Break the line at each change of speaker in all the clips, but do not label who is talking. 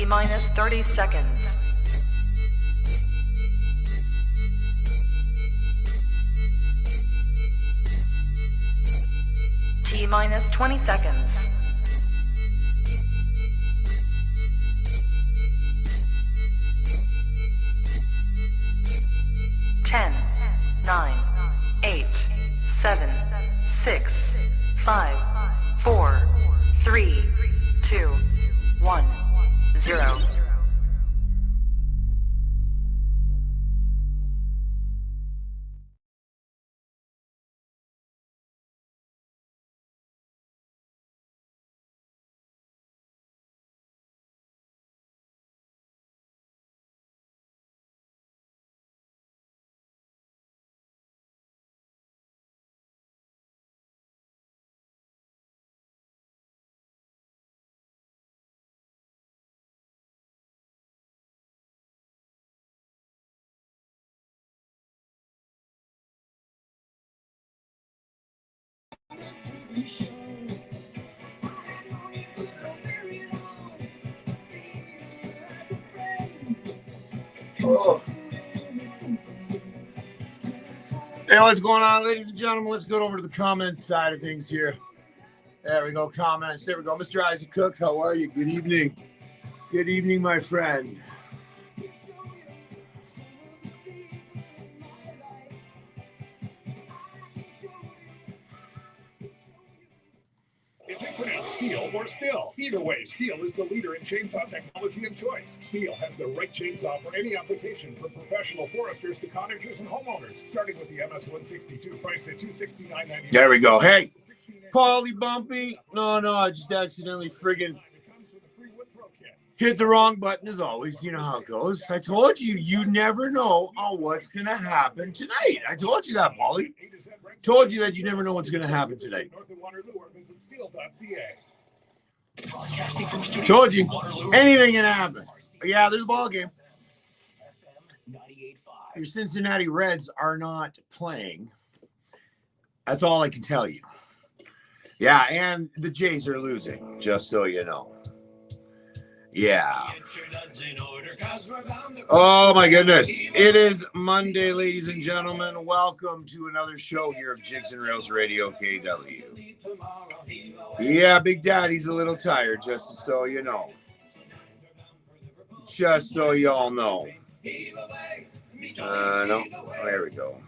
T-minus 30 seconds. T-minus 20 seconds. 10, 9, 8, 7, 6, 5, 4, 3, 2, 1, 0.
Oh. Hey, what's going on, ladies and gentlemen? Let's go over to the comments side of things here. There we go, comments. There we go. Mr. Isaac Cook, how are you? Good evening. Good evening, my friend.
Is it pronounced steel or still? Either way, Stihl is the leader in chainsaw technology and choice. Stihl has the right chainsaw for any application, from professional foresters to cottagers and homeowners. Starting with the MS-162, priced at $269.99.
There we go. Hey, Paulie Bumpy. No, I just accidentally friggin' hit the wrong button as always. You know how it goes. I told you, you never know on what's going to happen tonight. I told you that, Paulie. Told you that you never know what's going to happen tonight. Told you, anything can happen. Yeah, there's a ball game. Your Cincinnati Reds are not playing. That's all I can tell you. Yeah, and the Jays are losing, just so you know. Yeah. Oh, my goodness. It is Monday, ladies and gentlemen. Welcome to another show here of Jigs Reels Radio KW. Yeah, Big Daddy's a little tired, just so you know. Just so y'all know. No. There we go.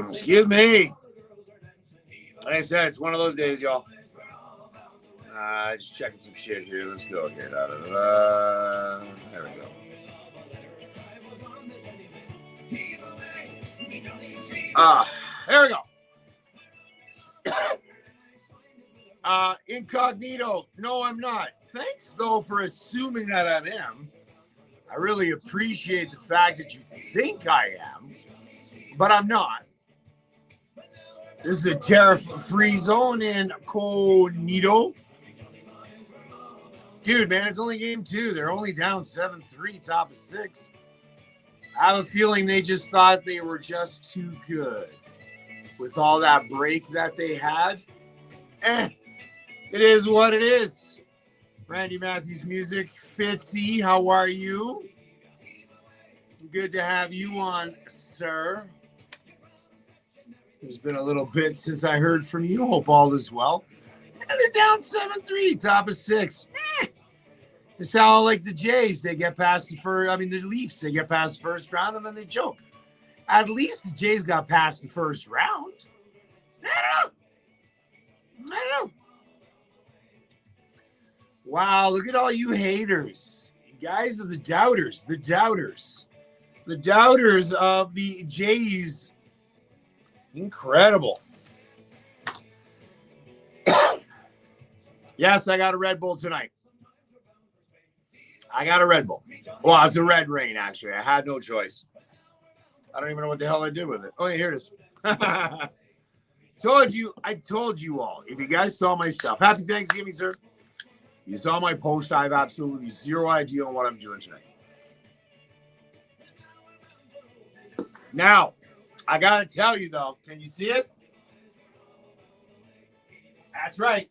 Excuse me. Like I said, it's one of those days, y'all. Just checking some shit here. Let's go here. There we go. There we go. Incognito. No, I'm not. Thanks, though, for assuming that I am. I really appreciate the fact that you think I am, but I'm not. This is a tariff-free zone in Incognito. Dude, man, it's only game 2. They're only down 7-3, top of 6. I have a feeling they just thought they were just too good with all that break that they had. It is what it is. Randy Matthews Music. Fitzy, how are you? Good to have you on, sir. It's been a little bit since I heard from you. Hope all is well. Yeah, they're down 7-3, top of 6. It's how like the Jays, they get past the first. I mean, the Leafs, they get past the first round and then they choke. At least the Jays got past the first round. I don't know. Wow, look at all you haters. You guys are the doubters. The doubters of the Jays. Incredible. Yes, I got a Red Bull tonight. I got a Red Bull. Well, it's a Red Rain, actually. I had no choice. I don't even know what the hell I did with it. Oh, yeah, here it is. I told you all. If you guys saw my stuff, happy Thanksgiving, sir. You saw my post. I have absolutely zero idea on what I'm doing tonight. Now, I got to tell you, though. Can you see it? That's right.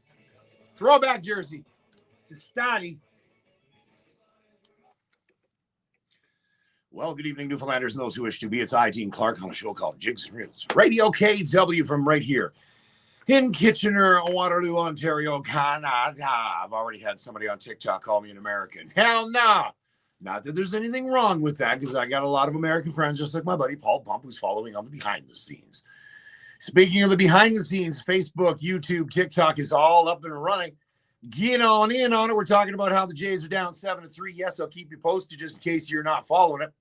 Throwback jersey to Stotty. Well, good evening, Newfoundlanders and those who wish to be. It's I, Dean Clark, on a show called Jigs Reels Radio KW from right here in Kitchener, Waterloo, Ontario, Canada. I've already had somebody on TikTok call me an American. Hell nah. Not that there's anything wrong with that, because I got a lot of American friends, just like my buddy Paul Bump, who's following on the behind the scenes. Speaking of the behind the scenes, Facebook, YouTube, TikTok is all up and running. Get on in on it. We're talking about how the Jays are down 7-3. Yes, I'll keep you posted just in case you're not following it.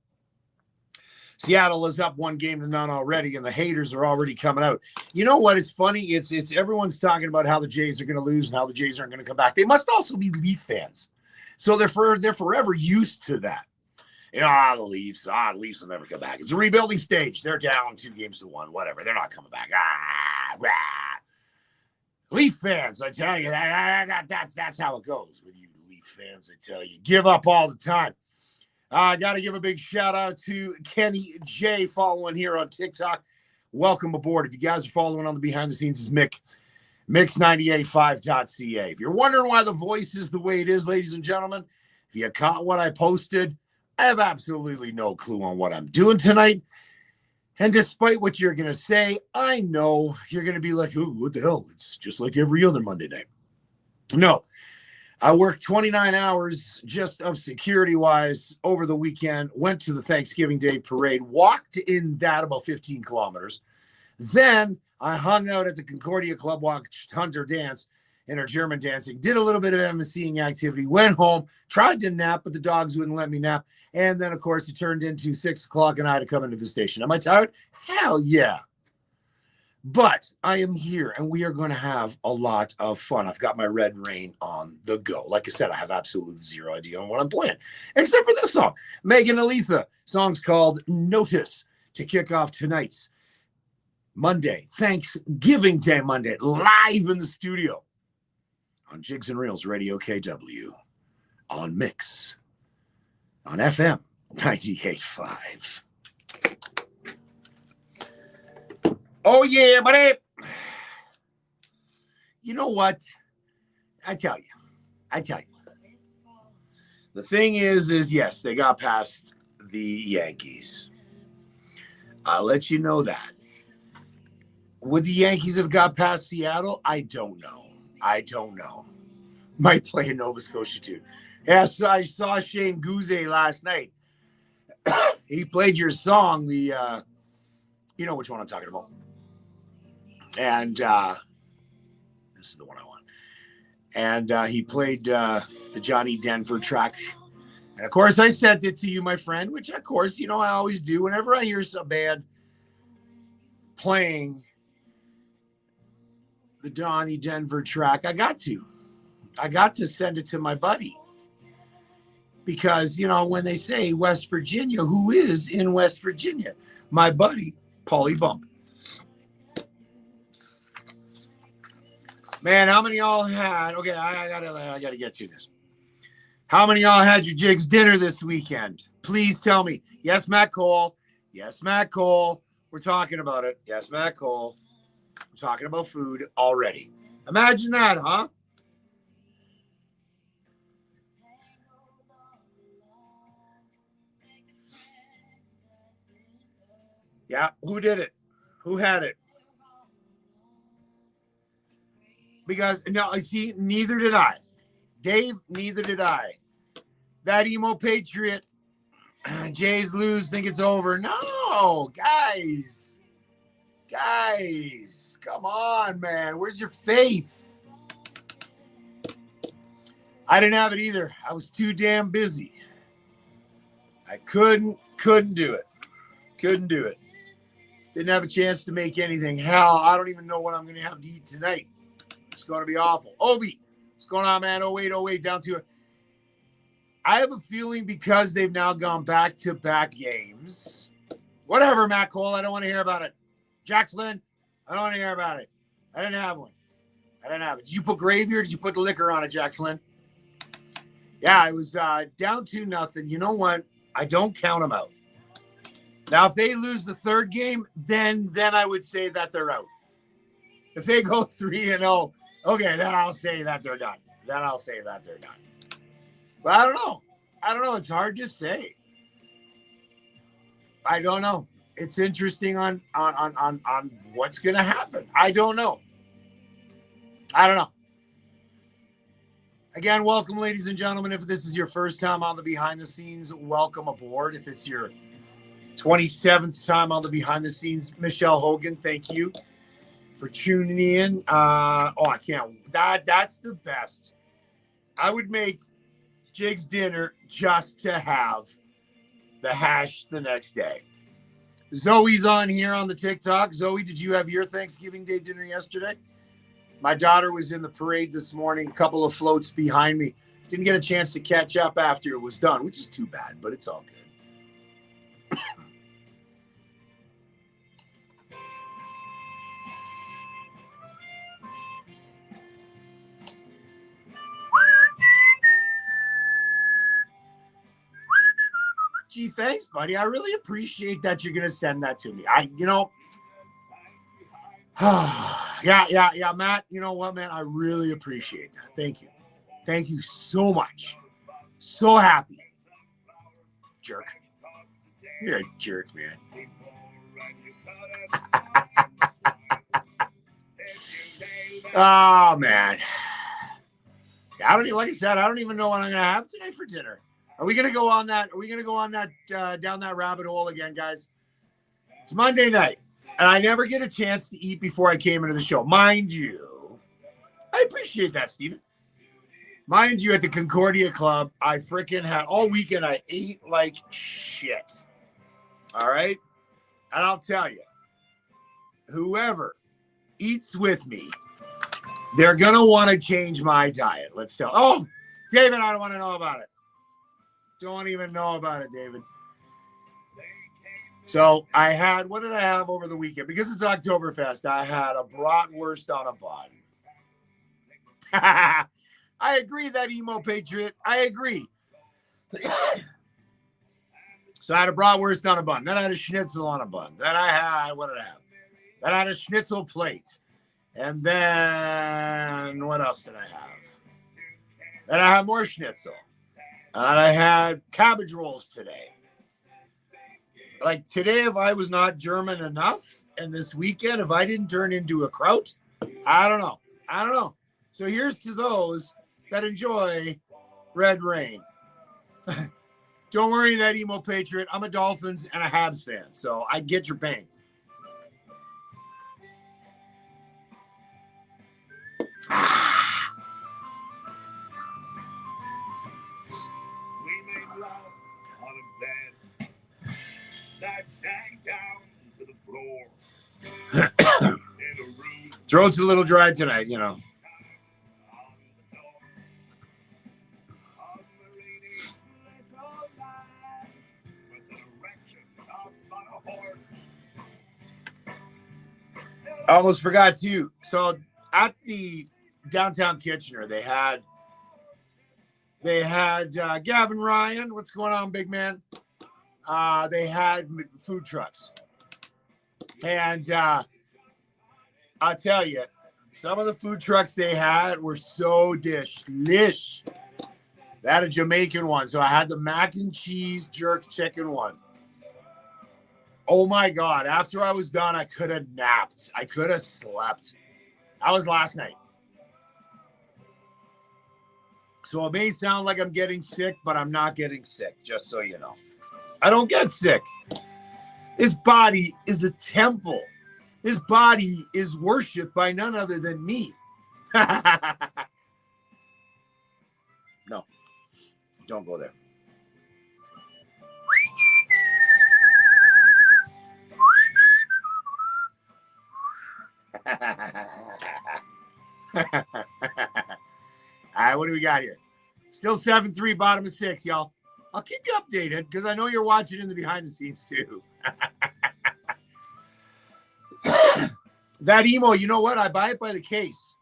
Seattle is up 1-0 already, and the haters are already coming out. You know what? It's funny. It's everyone's talking about how the Jays are going to lose and how the Jays aren't going to come back. They must also be Leaf fans, so they're forever used to that. You know, the Leafs will never come back. It's a rebuilding stage. They're down 2-1, whatever. They're not coming back. Leaf fans, I tell you, that's how it goes with you Leaf fans. I tell you, give up all the time. I got to give a big shout out to Kenny J following here on TikTok. Welcome aboard. If you guys are following on the behind the scenes, is Mick, mix985.ca. If you're wondering why the voice is the way it is, ladies and gentlemen, if you caught what I posted, I have absolutely no clue on what I'm doing tonight. And despite what you're going to say, I know you're going to be like, ooh, what the hell? It's just like every other Monday night. No. I worked 29 hours just of security-wise over the weekend, went to the Thanksgiving Day parade, walked in that about 15 kilometers. Then I hung out at the Concordia Club, watched Hunter dance in her German dancing, did a little bit of emceeing activity, went home, tried to nap, but the dogs wouldn't let me nap. And then, of course, it turned into 6 o'clock and I had to come into the station. Am I tired? Hell yeah. But I am here, and we are going to have a lot of fun. I've got my Red Rain on the go. Like I said, I have absolutely zero idea on what I'm playing, except for this song. Megan Aletha. Song's called Notice to kick off tonight's Monday, Thanksgiving Day Monday, live in the studio on Jigs and Reels Radio KW, on Mix, on FM 98.5. Oh, yeah, buddy. You know what? I tell you. The thing is yes, they got past the Yankees. I'll let you know that. Would the Yankees have got past Seattle? I don't know. Might play in Nova Scotia, too. Yes, I saw Shane Gouze last night. He played your song, you know which one I'm talking about. And this is the one I want. And he played the Johnny Denver track. And, of course, I sent it to you, my friend, which, of course, you know, I always do. Whenever I hear some band playing the Johnny Denver track, I got to send it to my buddy. Because, you know, when they say West Virginia, who is in West Virginia? My buddy, Paulie Bump. Man, how many y'all had? Okay, I gotta get to this. How many y'all had your Jigs dinner this weekend? Please tell me. Yes, Matt Cole. We're talking about it. Yes, Matt Cole. We're talking about food already. Imagine that, huh? Yeah, who did it? Who had it? Because, no, I see, neither did I. Dave, neither did I. That emo patriot, Jays lose, think it's over. No, guys, come on, man. Where's your faith? I didn't have it either. I was too damn busy. I couldn't do it. Didn't have a chance to make anything. Hell, I don't even know what I'm going to have to eat tonight. It's going to be awful. Ovi, what's going on, man? 08, down to it. I have a feeling because they've now gone back-to-back games. Whatever, Matt Cole. I don't want to hear about it. Jack Flynn, I don't want to hear about it. I didn't have one. Did you put gravy or did you put the liquor on it, Jack Flynn? Yeah, it was down 2-0. You know what? I don't count them out. Now, if they lose the third game, then I would say that they're out. If they go 3-0, okay, then I'll say that they're done. But I don't know. It's hard to say. I don't know. It's interesting on what's going to happen. I don't know. Again, welcome, ladies and gentlemen. If this is your first time on the behind the scenes, welcome aboard. If it's your 27th time on the behind the scenes, Michelle Hogan, thank you for tuning in. I can't. That's the best. I would make Jigs dinner just to have the hash the next day. Zoe's on here on the TikTok. Zoe, did you have your Thanksgiving Day dinner yesterday? My daughter was in the parade this morning, a couple of floats behind me. Didn't get a chance to catch up after it was done, which is too bad, but it's all good. Gee, thanks, buddy. I really appreciate that you're going to send that to me. Yeah, Matt, you know what, man? I really appreciate that. Thank you. Thank you so much. So happy. Jerk. You're a jerk, man. Oh, man. I don't even know what I'm going to have today for dinner. Are we going to go on that? Are we going to go on that, down that rabbit hole again, guys? It's Monday night, and I never get a chance to eat before I came into the show. Mind you, I appreciate that, Steven. Mind you, at the Concordia Club, I freaking had all weekend, I ate like shit. All right? And I'll tell you, whoever eats with me, they're going to want to change my diet. Let's tell. Oh, David, I don't want to know about it. Don't even know about it, David. So I had, what did I have over the weekend? Because it's Oktoberfest, I had a bratwurst on a bun. I agree, that emo patriot. I agree. So I had a bratwurst on a bun. Then I had a schnitzel on a bun. Then I had, what did I have? Then I had a schnitzel plate. And then, what else did I have? Then I had more schnitzel. And I had cabbage rolls today. Like today, if I was not German enough, and this weekend, if I didn't turn into a kraut, I don't know. So here's to those that enjoy Red Rain. Don't worry, that emo patriot. I'm a Dolphins and a Habs fan, so I get your pain. That sank down to the floor. Throat's a little dry tonight, you know. I almost forgot to. So at the downtown Kitchener, they had Gavin Ryan. What's going on, big man? They had food trucks. And I'll tell you, some of the food trucks they had were so delish. They had a Jamaican one. So I had the mac and cheese jerk chicken one. Oh, my God. After I was done, I could have napped. I could have slept. That was last night. So it may sound like I'm getting sick, but I'm not getting sick, just so you know. I don't get sick. This body is a temple. This body is worshipped by none other than me. No, don't go there. All right, what do we got here? Still 7-3, bottom of 6, y'all. I'll keep you updated because I know you're watching in the behind the scenes too. That emo, you know what? I buy it by the case.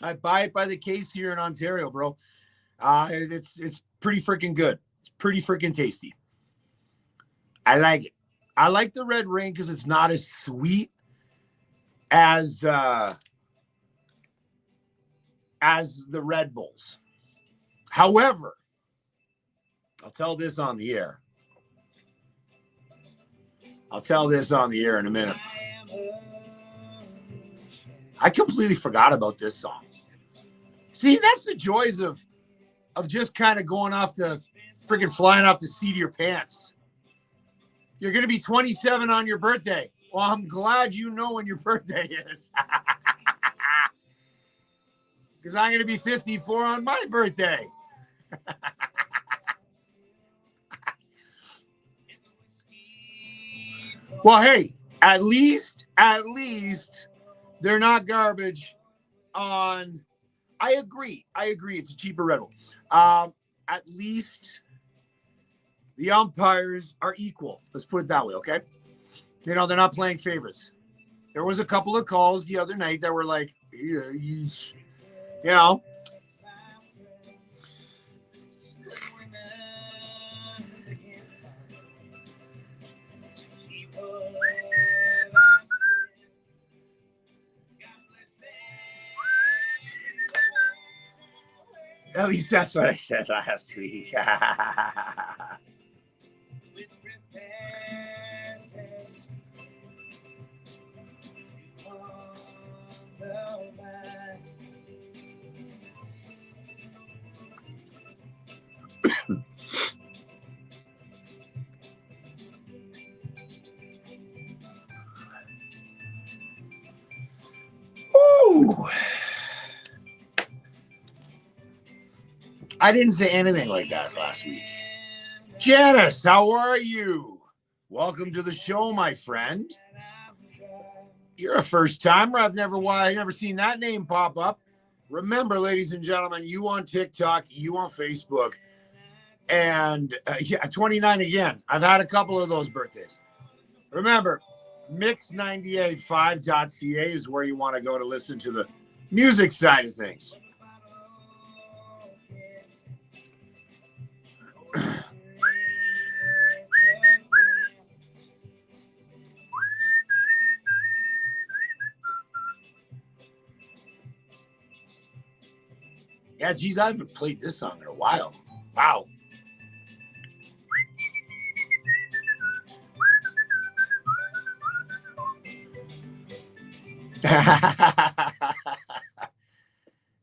I buy it by the case here in Ontario, bro. It's pretty freaking good. It's pretty freaking tasty. I like it. I like the Red Rain because it's not as sweet as the Red Bulls. However, I'll tell this on the air. I'll tell this on the air in a minute. I completely forgot about this song. See, that's the joys of just kind of going off the freaking flying off the seat of your pants. You're going to be 27 on your birthday. Well, I'm glad you know when your birthday is. Because I'm going to be 54 on my birthday. Well, hey, at least they're not garbage on. I agree. It's a cheaper Red Bull. At least the umpires are equal. Let's put it that way, okay? You know, they're not playing favorites. There was a couple of calls the other night that were like, you know. At least that's what I said last week. Ooh. I didn't say anything like that last week. Janice, how are you? Welcome to the show, my friend. You're a first timer. I've never seen that name pop up. Remember, ladies and gentlemen, you on TikTok, you on Facebook, and 29 again. I've had a couple of those birthdays. Remember, mix985.ca is where you want to go to listen to the music side of things. Yeah, geez, I haven't played this song in a while. Wow.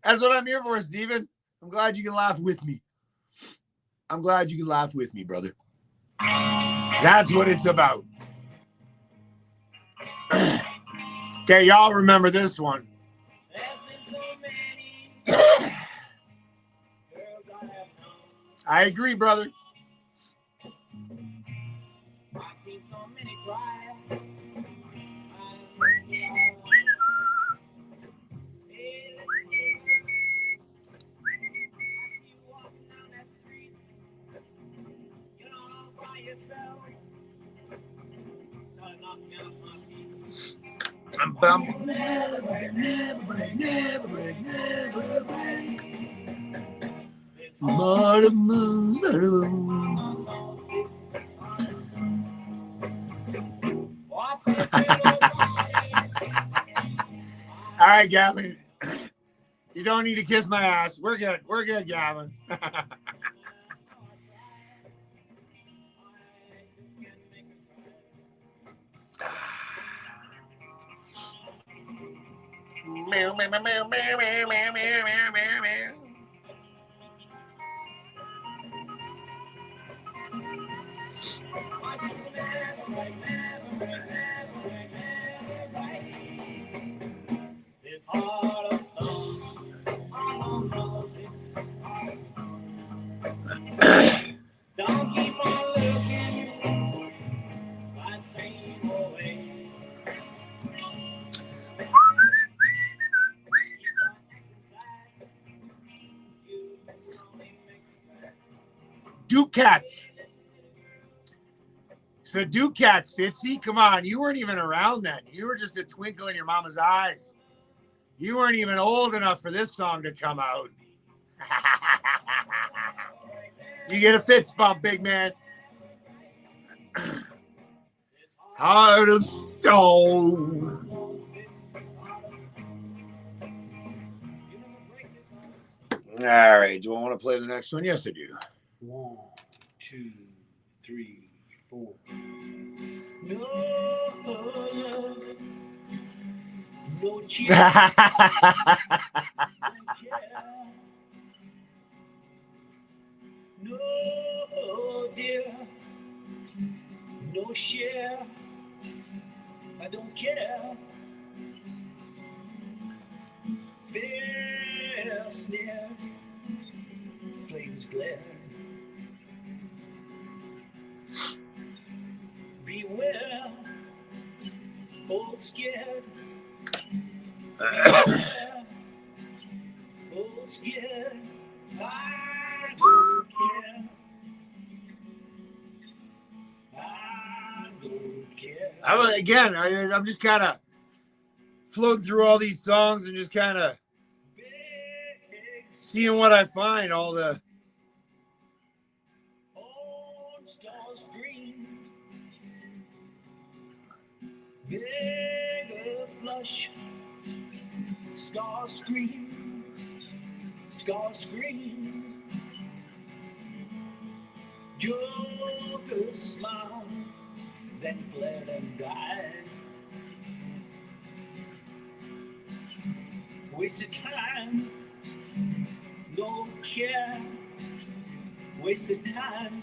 That's what I'm here for, Steven. I'm glad you can laugh with me. I'm glad you can laugh with me, brother. That's what it's about. Okay, y'all remember this one. I agree, brother. Never break. All right, Gavin. You don't need to kiss my ass. We're good. We're good, Gavin. Don't keep on looking that same way. Ducats. So Ducats, Fitzy, come on. You weren't even around then. You were just a twinkle in your mama's eyes. You weren't even old enough for this song to come out. You get a Fitz bump, big man. Heart of stone. All right. Do I want to play the next one? Yes, I do.
1, 2, 3, for no love, no cheer, no care, no dear, no share. I don't care. Fair snare, flames glare. Beware, both scared. Beware, both scared. I don't care. I don't care.
I'm just kind of floating through all these songs and just kind of seeing what I find. All the
stars dream, bigger flush, scars scream, Joker smile, then fled and died. Wasted time, no care. Wasted time,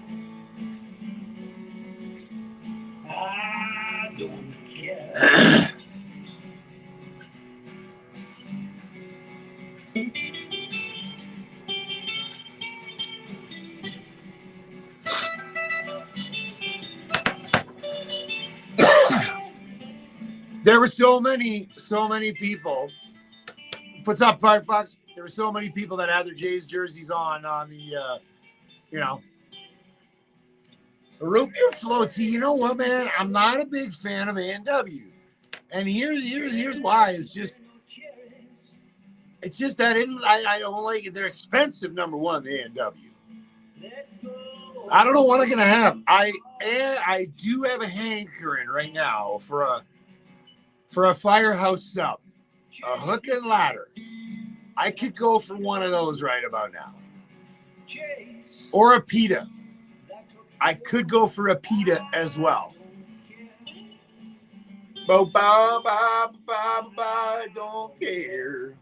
I don't care.
There were so many people. What's up, Firefox? There were so many people that had their Jays jerseys on the, root beer floatsy. You know what, man? I'm not a big fan of A&W, and here's why. It's just that I don't like it. They're expensive. Number one, the A&W. I don't know what I'm gonna have. I do have a hankering right now for a Firehouse sub, a hook and ladder. I could go for one of those right about now, or a pita. I could go for a pita as well. I don't care.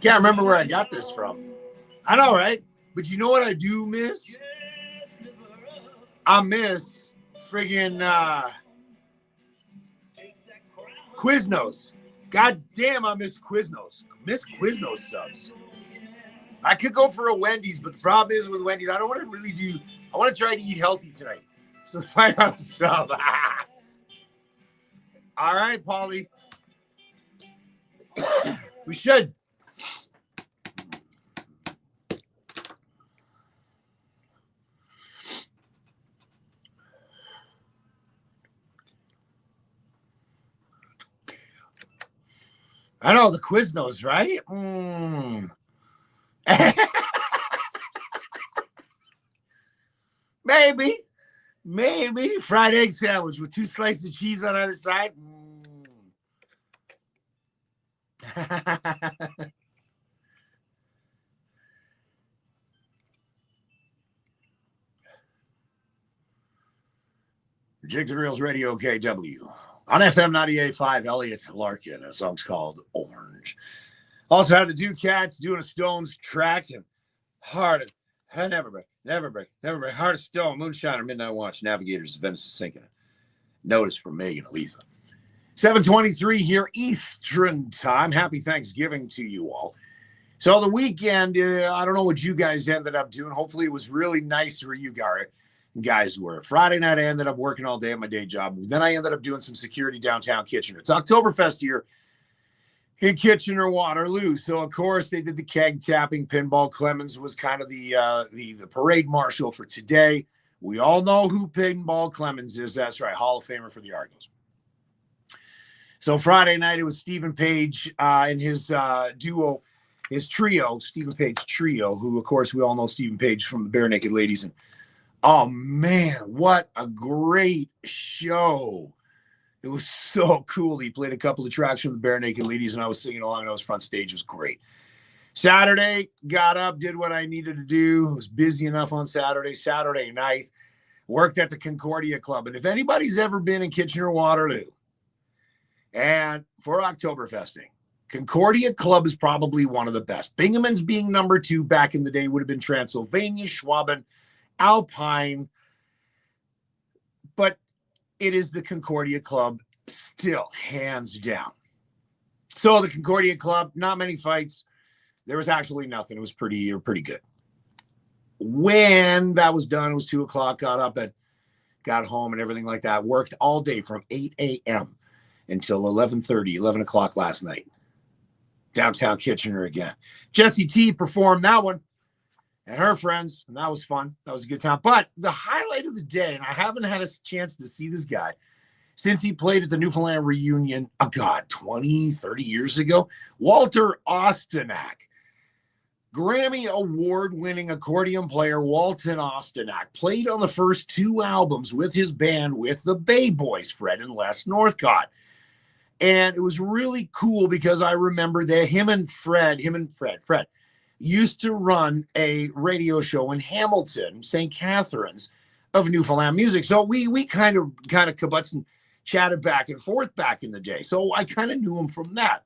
Can't remember where I got this from. I know, right? But you know what I do miss? I miss friggin' Quiznos. God damn, I miss Quiznos. Miss Quiznos subs. I could go for a Wendy's, but the problem is with Wendy's, I don't want to really do. I want to try to eat healthy tonight. So Firehouse sub. All right, Paulie. We should. I know the Quiznos, right? Maybe fried egg sandwich with 2 slices of cheese on either side. Jigs Reels Radio KW. On FM 98.5, Elliot Larkin, a song's called Orange. Also had the Ducats doing a Stones track and Heart of Never Break. Heart of Stone, Moonshiner, Midnight Watch, Navigators, Venice is Sinking. Notice from Megan Aletha. 7:23 here Eastern time. Happy Thanksgiving to you all. So the weekend, I don't know what you guys ended up doing. Hopefully it was really nice for you guys were. Friday night, I ended up working all day at my day job. Then I ended up doing some security downtown Kitchener. It's Oktoberfest here in Kitchener, Waterloo. So, of course, they did the keg tapping. Pinball Clemens was kind of the parade marshal for today. We all know who Pinball Clemens is. That's right, Hall of Famer for the Argos. So Friday night, it was Stephen Page and his duo, his trio, Stephen Page Trio, who, of course, we all know Stephen Page from the Bare Naked Ladies. And oh, man, what a great show It was so cool. He played a couple of tracks from the Bare Naked Ladies, and I was singing along, and I was front stage. It was great. Saturday, got up, did what I needed to do. I was busy enough on Saturday. Saturday night, worked at the Concordia Club. And if anybody's ever been in Kitchener-Waterloo and for Oktoberfesting, Concordia Club is probably one of the best. Bingaman's being number 2 back in the day would have been Transylvania, Schwaben, Alpine. But it is the Concordia Club still, hands down. So the Concordia Club, not many fights. There was actually nothing. It was pretty good. When that was done, it was 2 o'clock, got home and everything like that. Worked all day from 8 a.m. until 11:30, 11 o'clock last night. Downtown Kitchener again. Jessie T performed that one and her friends, and that was fun. That was a good time. But the highlight of the day, and I haven't had a chance to see this guy since he played at the Newfoundland reunion, 20, 30 years ago, Walter Ostenak. Grammy Award-winning accordion player Walton Ostenak played on the first 2 albums with his band with the Bay Boys, Fred and Les Northcott. And it was really cool because I remember that Fred used to run a radio show in Hamilton, St. Catharines of Newfoundland music. So we kind of kibutzed and chatted back and forth back in the day. So I kind of knew him from that.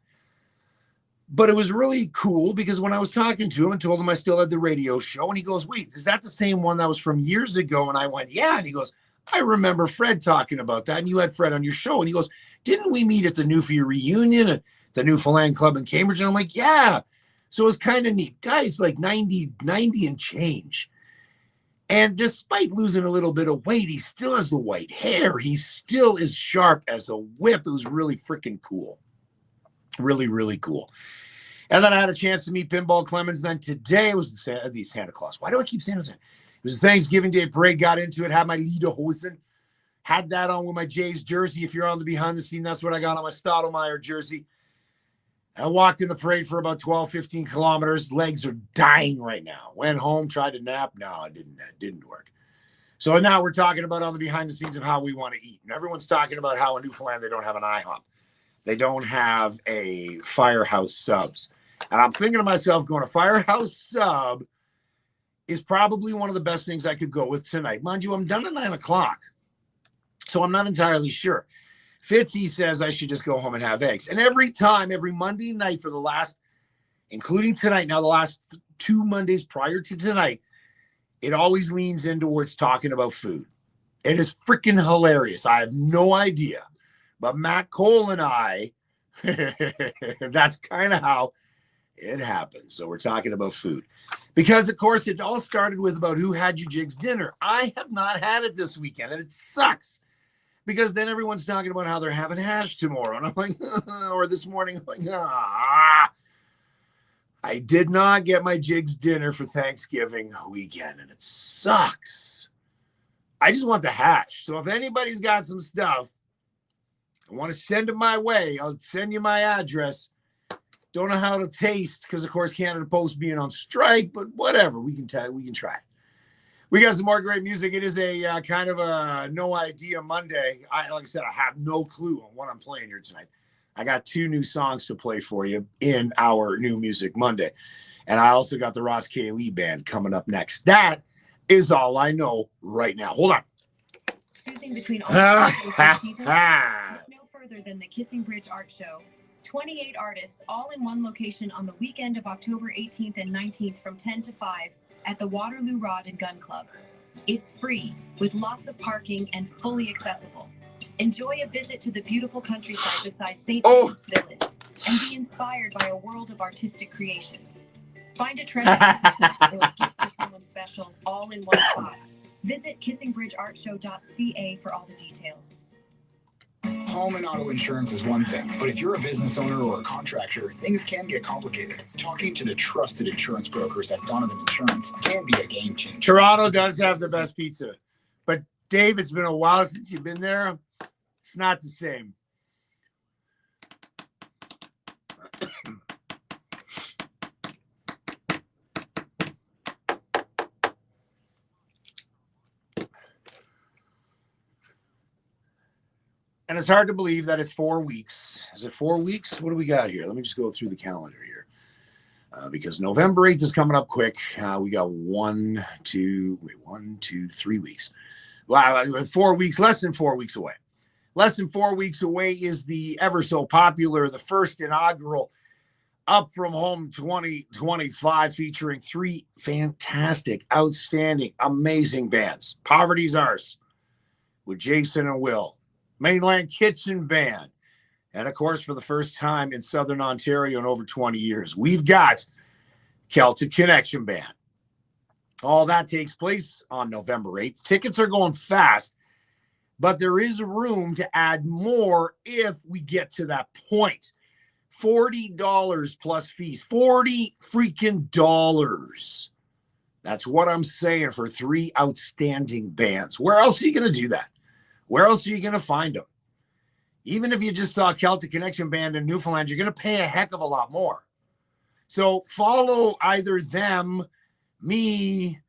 But it was really cool because when I was talking to him and told him I still had the radio show, and he goes, wait, is that the same one that was from years ago? And I went, yeah. And he goes, I remember Fred talking about that. And you had Fred on your show. And he goes, didn't we meet at the Newfie reunion at the Newfoundland Club in Cambridge? And I'm like, yeah. So it was kind of neat. Guy's like 90 and change. And despite losing a little bit of weight, he still has the white hair. He still is sharp as a whip. It was really freaking cool. Really, really cool. And then I had a chance to meet Pinball Clemens. Then today was the Santa Claus. Why do I keep saying it? It was the Thanksgiving Day parade. Got into it. Had my Lederhosen. Had that on with my Jays jersey. If you're on the behind the scene, that's what I got on my Stottlemyre jersey. I walked in the parade for about 12, 15 kilometers. Legs are dying right now. Went home, tried to nap. No, it didn't work. So now we're talking about on the behind the scenes of how we want to eat. And everyone's talking about how in Newfoundland they don't have an IHOP. They don't have a Firehouse Subs. And I'm thinking to myself, going to Firehouse Sub is probably one of the best things I could go with tonight. Mind you, I'm done at 9 o'clock. So I'm not entirely sure. Fitzy says I should just go home and have eggs. And every Monday night for the last, including tonight, now the last 2 Mondays prior to tonight, it always leans in towards talking about food. It is freaking hilarious. I have no idea. But Matt Cole and I, that's kind of how it happens. So we're talking about food. Because, of course, it all started with about who had your Jigs dinner. I have not had it this weekend, and it sucks. Because then everyone's talking about how they're having hash tomorrow. And I'm like, or this morning, I'm like, I did not get my Jigs dinner for Thanksgiving weekend, and it sucks. I just want the hash. So if anybody's got some stuff, I want to send it my way. I'll send you my address. Don't know how to taste because, of course, Canada Post being on strike, but whatever. We can try it. We got some more great music. It is a kind of a no idea Monday. Like I said, I have no clue on what I'm playing here tonight. I got 2 new songs to play for you in our New Music Monday. And I also got the Ross K. Lee Band coming up next. That is all I know right now. Hold on.
Choosing between all the seasons, look no further than the Kissing Bridge Art Show. 28 artists, all in one location on the weekend of October 18th and 19th from 10 to 5 at the Waterloo Rod and Gun Club. It's free, with lots of parking and fully accessible. Enjoy a visit to the beautiful countryside beside St. Jacob's Village and be inspired by a world of artistic creations. Find a treasure or a gift for someone special all in one spot. Visit kissingbridgeartshow.ca for all the details.
Home and auto insurance is one thing, but if you're a business owner or a contractor, things can get complicated. Talking to the trusted insurance brokers at Donovan Insurance can be a game changer.
Toronto does have the best pizza, but Dave, it's been a while since you've been there. It's not the same. And it's hard to believe that it's 4 weeks. Is it 4 weeks? What do we got here? Let me just go through the calendar here. Because November 8th is coming up quick. We got 3 weeks. Wow, 4 weeks, less than 4 weeks away. Less than 4 weeks away is the ever so popular, the first inaugural Up From Home 2025, featuring 3 fantastic, outstanding, amazing bands. Poverty's Ours with Jason and Will. Mainland Kitchen Band. And, of course, for the first time in Southern Ontario in over 20 years, we've got Celtic Connection Band. All that takes place on November 8th. Tickets are going fast, but there is room to add more if we get to that point. $40 plus fees. $40 freaking dollars. That's what I'm saying for 3 outstanding bands. Where else are you going to do that? Where else are you going to find them? Even if you just saw Celtic Connection Band in Newfoundland, you're going to pay a heck of a lot more. So follow either them, me,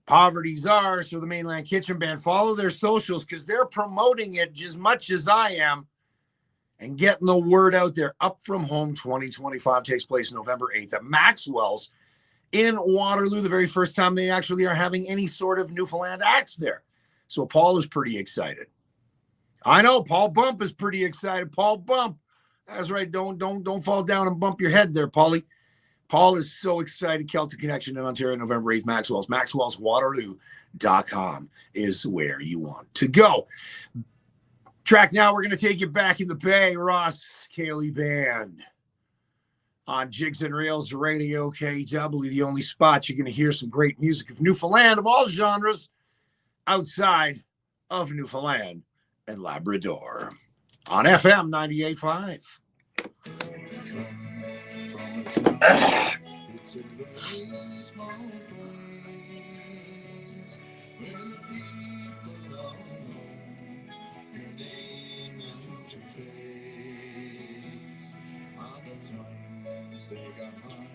Poverty's Ours, or the Mainland Kitchen Band. Follow their socials because they're promoting it as much as I am and getting the word out there. Up From Home 2025 takes place November 8th at Maxwell's in Waterloo, the very first time they actually are having any sort of Newfoundland acts there. So Paul is pretty excited. I know Paul Bump is pretty excited. Paul Bump. That's right. Don't fall down and bump your head there, Paulie. Paul is so excited. Celtic Connection in Ontario, November 8th, Maxwell's. Maxwell'sWaterloo.com is where you want to go. Track now, we're going to take you back in the Bay. Ross Cayley Band on Jigs Reels Radio KW, the only spot you're going to hear some great music of Newfoundland of all genres outside of Newfoundland and Labrador on FM 98.5.
It's a very small place where the people all know your name and your face. Other times they got high,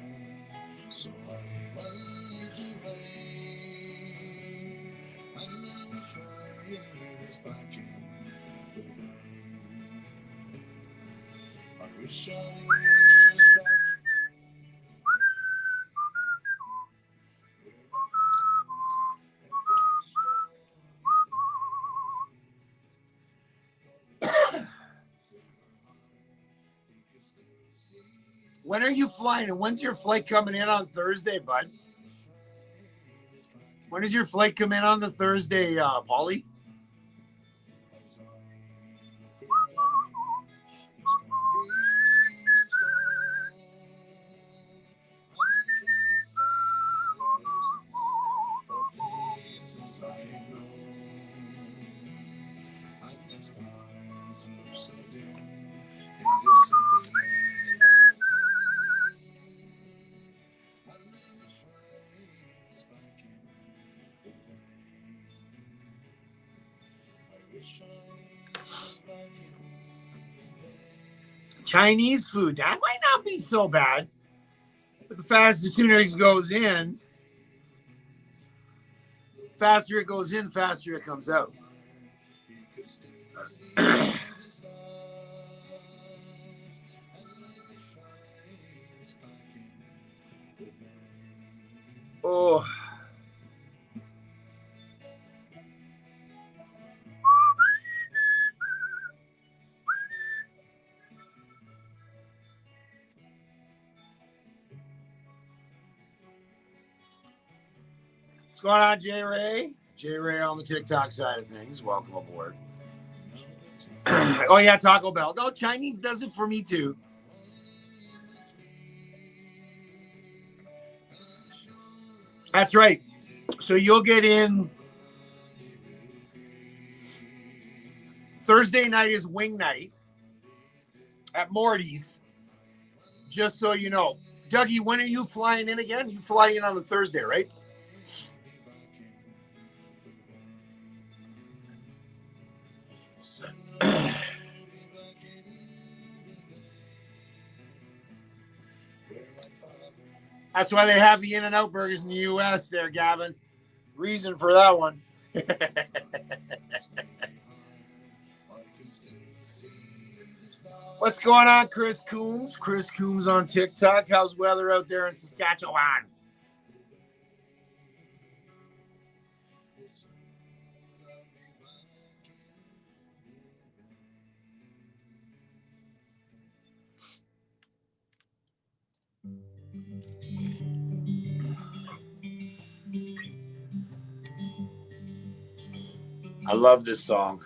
so I went away. And then Fridays back in the day. I wish I was back.
When are you flying? And when's your flight coming in on Thursday, bud? When does your flight come in on the Thursday, Paulie? Chinese food, that might not be so bad. But the sooner it goes in, faster it goes in, faster it comes out. Oh. What's going on, J Ray? J Ray on the TikTok side of things. Welcome aboard. Oh, yeah, Taco Bell. No, Chinese does it for me, too. That's right. So you'll get in. Thursday night is wing night at Morty's. Just so you know. Dougie, when are you flying in again? You fly in on the Thursday, right? That's why they have the In-N-Out burgers in the U.S. there, Gavin. Reason for that one. What's going on, Chris Coombs? Chris Coombs on TikTok. How's weather out there in Saskatchewan? I love this song.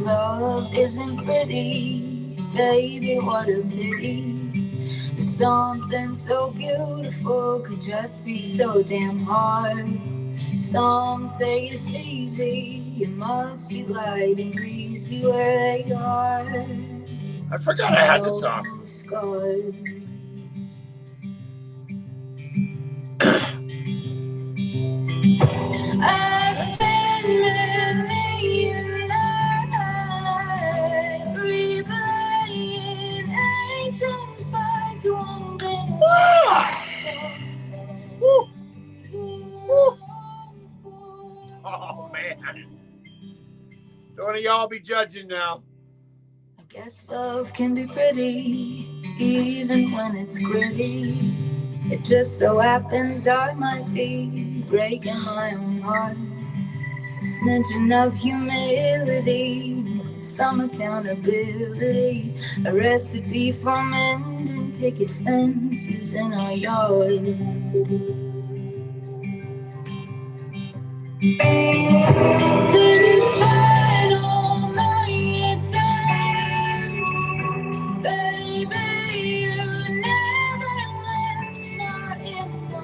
Love isn't pretty, baby, what a pity. Something so beautiful could just be so damn hard. Some say it's easy, it must be light and breezy where they are.
I forgot I had this song.
Scarred. I've spent million nights replaying ancient fights, wondering
Woo! Woo! Oh, man. Don't y'all be judging now.
I guess love can be pretty, even when it's gritty. It just so happens I might be breaking my own heart. A smidgen of humility, some accountability, a recipe for mending picket fences in our yard. This final million times, baby, you never left, not in no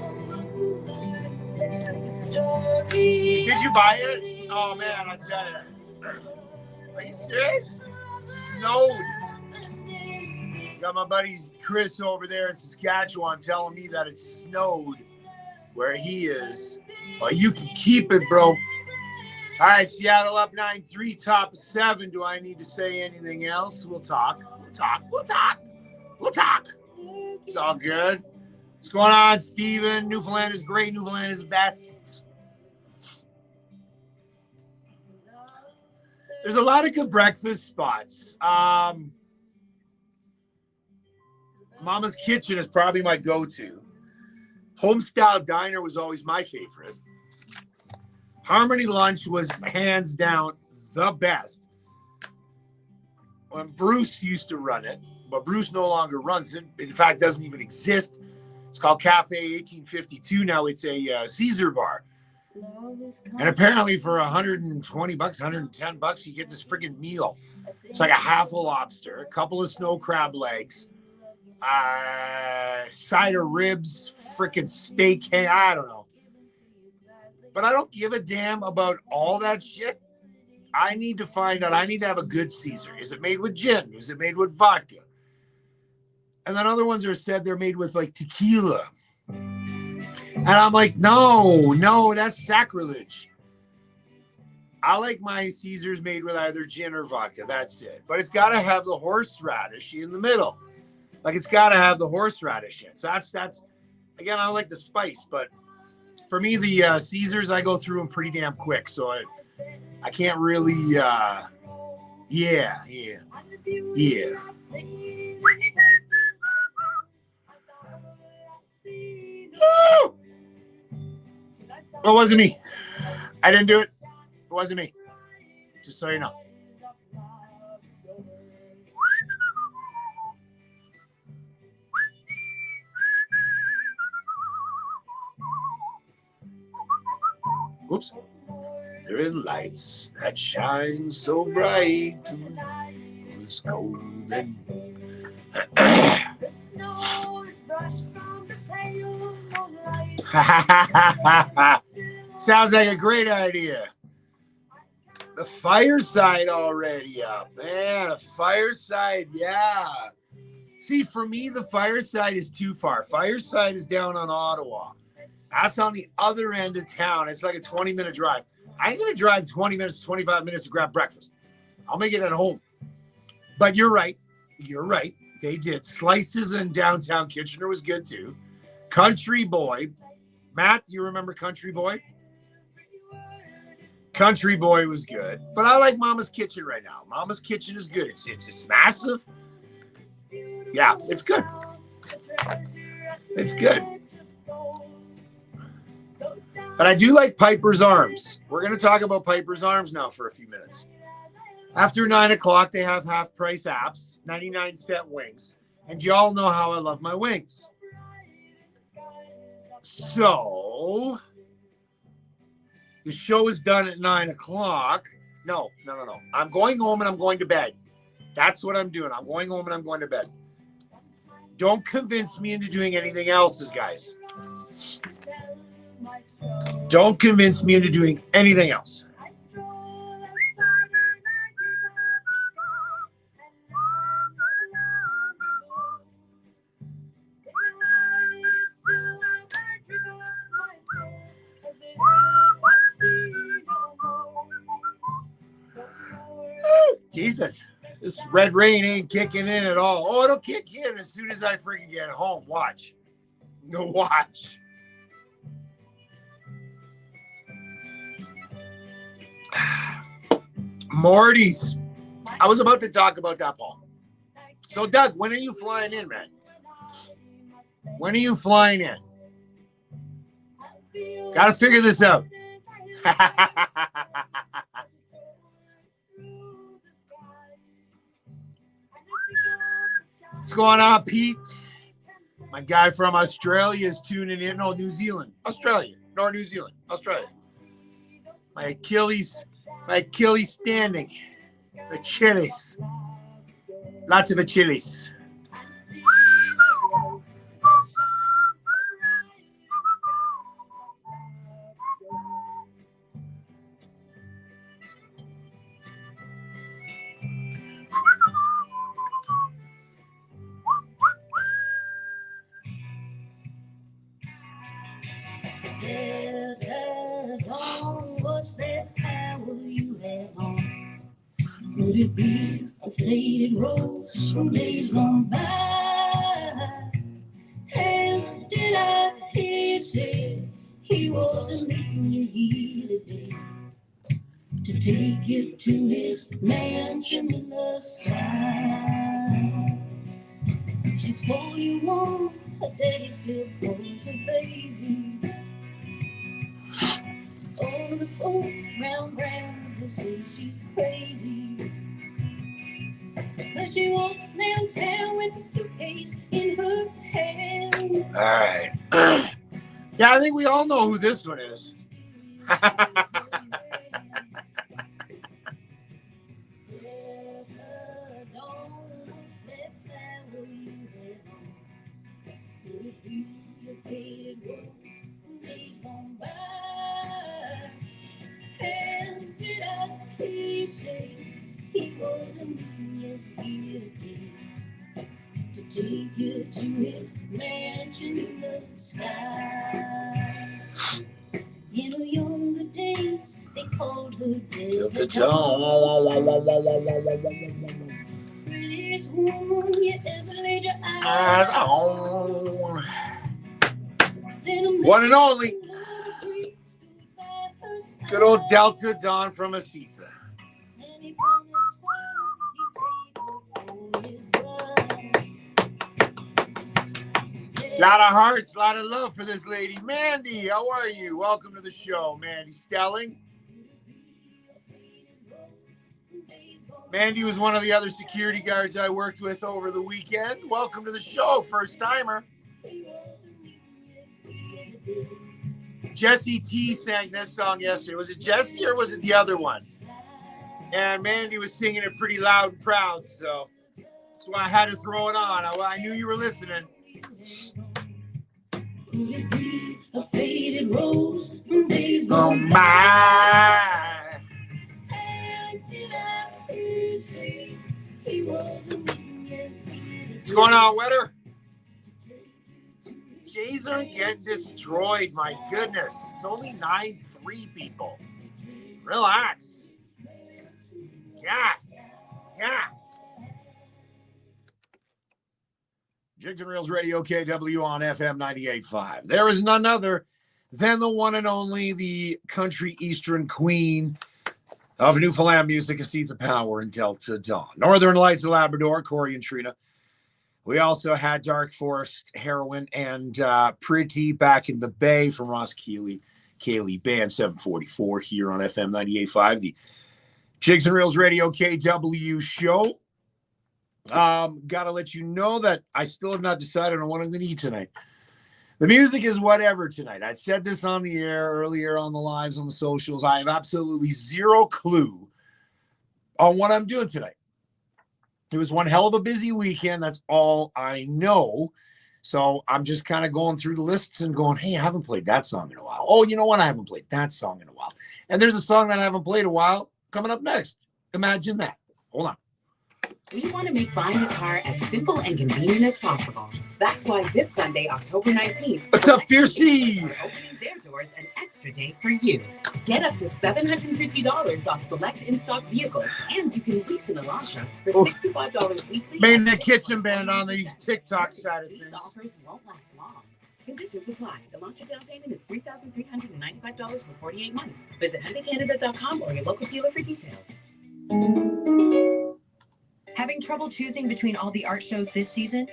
blue lights. The story.
Did you buy it? Oh, man, I tell you. Are you serious? Snowed. Got my buddy Chris over there in Saskatchewan telling me that it snowed where he is. Well, you can keep it, bro. All right, Seattle up 9-3, top of 7. Do I need to say anything else? We'll talk. It's all good. What's going on, Steven? Newfoundland is great. Newfoundland is best. There's a lot of good breakfast spots. Mama's Kitchen is probably my go-to. Homestyle Diner was always my favorite. Harmony Lunch was hands down the best. When Bruce used to run it, but Bruce no longer runs it. In fact, doesn't even exist. It's called Cafe 1852 now. It's a Caesar bar. And apparently for $120, $110, you get this freaking meal. It's like a half a lobster, a couple of snow crab legs, side of ribs, freaking steak. Hey, I don't know. But I don't give a damn about all that shit. I need to find out. I need to have a good Caesar. Is it made with gin? Is it made with vodka? And then other ones are said they're made with like tequila. And I'm like, no, that's sacrilege. I like my Caesars made with either gin or vodka. That's it. But it's got to have the horseradish in the middle. Like it's got to have the horseradish in. So that's again, I like the spice. But for me, the Caesars, I go through them pretty damn quick. So I can't really, yeah. Woo! It wasn't me. I didn't do it. It wasn't me. Just so you know. Whoops. There are lights that shine so bright. It was golden. Sounds like a great idea. The fireside already up, man. A fireside, yeah. See, for me, the fireside is too far. Fireside is down on Ottawa. That's on the other end of town. It's like a 20-minute drive. I ain't gonna drive 20 minutes, 25 minutes to grab breakfast. I'll make it at home. But you're right. They did. Slices in downtown Kitchener was good too. Country Boy. Matt, do you remember Country Boy? Country Boy was good, but I like Mama's Kitchen right now. Mama's Kitchen is good. It's massive. Yeah, it's good. It's good. But I do like Piper's Arms. We're going to talk about Piper's Arms now for a few minutes. After 9 o'clock, they have half-price apps, 99-cent wings. And y'all know how I love my wings. So, the show is done at 9 o'clock. No. I'm going home and I'm going to bed. That's what I'm doing. I'm going home and I'm going to bed. Don't convince me into doing anything else, guys. Don't convince me into doing anything else. Jesus, this red rain ain't kicking in at all. Oh, it'll kick in as soon as I freaking get home. Watch. No, watch. Morty's. I was about to talk about that, Paul. So, Doug, when are you flying in, man? When are you flying in? Got to figure this out. What's going on, Pete? My guy from Australia is tuning in. No, New Zealand. Australia. No, New Zealand. Australia. My Achilles standing. The chilies. Lots of Achilles.
Delta Dawn, what's that power you have on? Could it be a faded rose from days gone by? And did I hear you say he wasn't meeting you here today to take you to his mansion in the sky? She's 41, her daddy still calls her baby. All the folks round they say she's crazy, but she walks downtown with a suitcase in her hand.
All right. Yeah, I think we all know who this one is.
And did I hear you say he wasn't here today to take you to his mansion in the sky? In her younger days, they called her Delta Dawn. Prettiest woman you ever laid your eyes on.
One and only. Good old Delta Dawn from Asitha. Lot of hearts, lot of love for this lady. Mandy, how are you? Welcome to the show, Mandy Stelling. Mandy was one of the other security guards I worked with over the weekend. Welcome to the show, first timer. Jesse T sang this song yesterday. Was it Jesse or was it the other one? And Mandy was singing it pretty loud and proud, so that's why I had to throw it on. I knew you were listening.
A faded rose from days
gone by. What's going on, Wetter? Jays are getting destroyed. My goodness. It's only 9-3, people. Relax. Yeah. Jigs Reels Radio KW on FM 98.5. There is none other than the one and only, the country eastern queen, of Newfoundland music, Asetha Power and Delta Dawn. Northern Lights of Labrador, Corey and Trina. We also had Dark Forest, Heroin, and Pretty Back in the Bay from Ross Kaylee Band 744 here on FM 98.5, the Jigs Reels Radio KW show. Got to let you know that I still have not decided on what I'm going to eat tonight. The music is whatever tonight. I said this on the air earlier on the lives on the socials. I have absolutely zero clue on what I'm doing tonight. It was one hell of a busy weekend. That's all I know. So I'm just kind of going through the lists and going, hey, I haven't played that song in a while. Oh, you know what? I haven't played that song in a while. And there's a song that I haven't played a while coming up next. Imagine that. Hold on.
We want to make buying a car as simple and convenient as possible. That's why this Sunday, October 19th,
what's up, Fiercey?
are opening their doors an extra day for you. Get up to $750 off select in-stock vehicles, and you can lease an Elantra for $65 weekly.
Made in the kitchen band on the TikTok side of
These
things.
offers won't last long. Conditions apply. Elantra down payment is $3,395 for 48 months. Visit HyundaiCanada.com or your local dealer for details.
Having trouble choosing between all the art shows this season?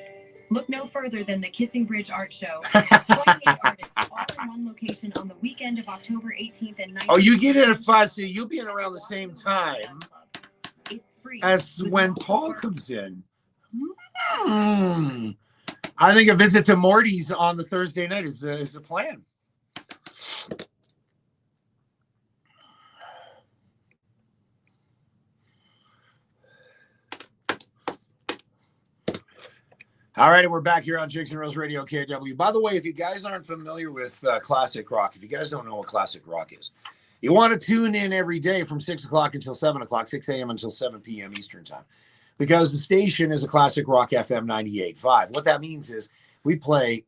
Look no further than the Kissing Bridge Art Show. 28 artists, all in one location on the weekend of October 18th and 19th.
Oh, you get in at 5, so you'll be in around the same time
It's free.
as when Paul comes in. I think a visit to Morty's on the Thursday night is a plan. All right, and we're back here on Jigs Reels Radio KW. By the way, if you guys aren't familiar with classic rock, if you guys don't know what classic rock is, you want to tune in every day from 6 o'clock until 7 o'clock, 6 a.m. until 7 p.m. Eastern time, because the station is a classic rock FM 98.5. What that means is we play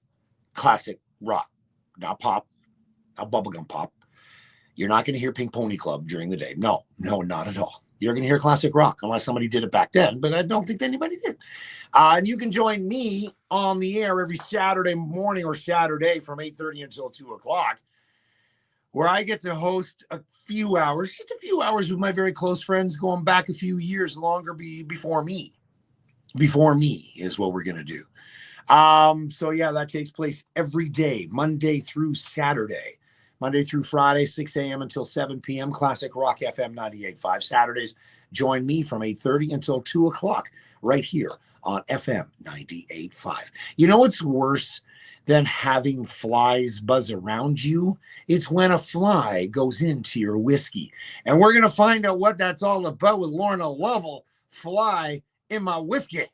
classic rock, not pop, not bubblegum pop. You're not going to hear Pink Pony Club during the day. No, not at all. You're going to hear classic rock unless somebody did it back then, but I don't think anybody did. And you can join me on the air every Saturday morning or Saturday from 8:30 until 2 o'clock, where I get to host a few hours, just a few hours with my very close friends going back a few years longer before me. Before me is what we're going to do. So, yeah, that takes place every day, Monday through Saturday. Monday through Friday, 6 a.m. until 7 p.m., Classic Rock FM 98.5. Saturdays, join me from 8:30 until 2 o'clock right here on FM 98.5. You know what's worse than having flies buzz around you? It's when a fly goes into your whiskey. And we're going to find out what that's all about with Lorna Lovell, Fly in My Whiskey.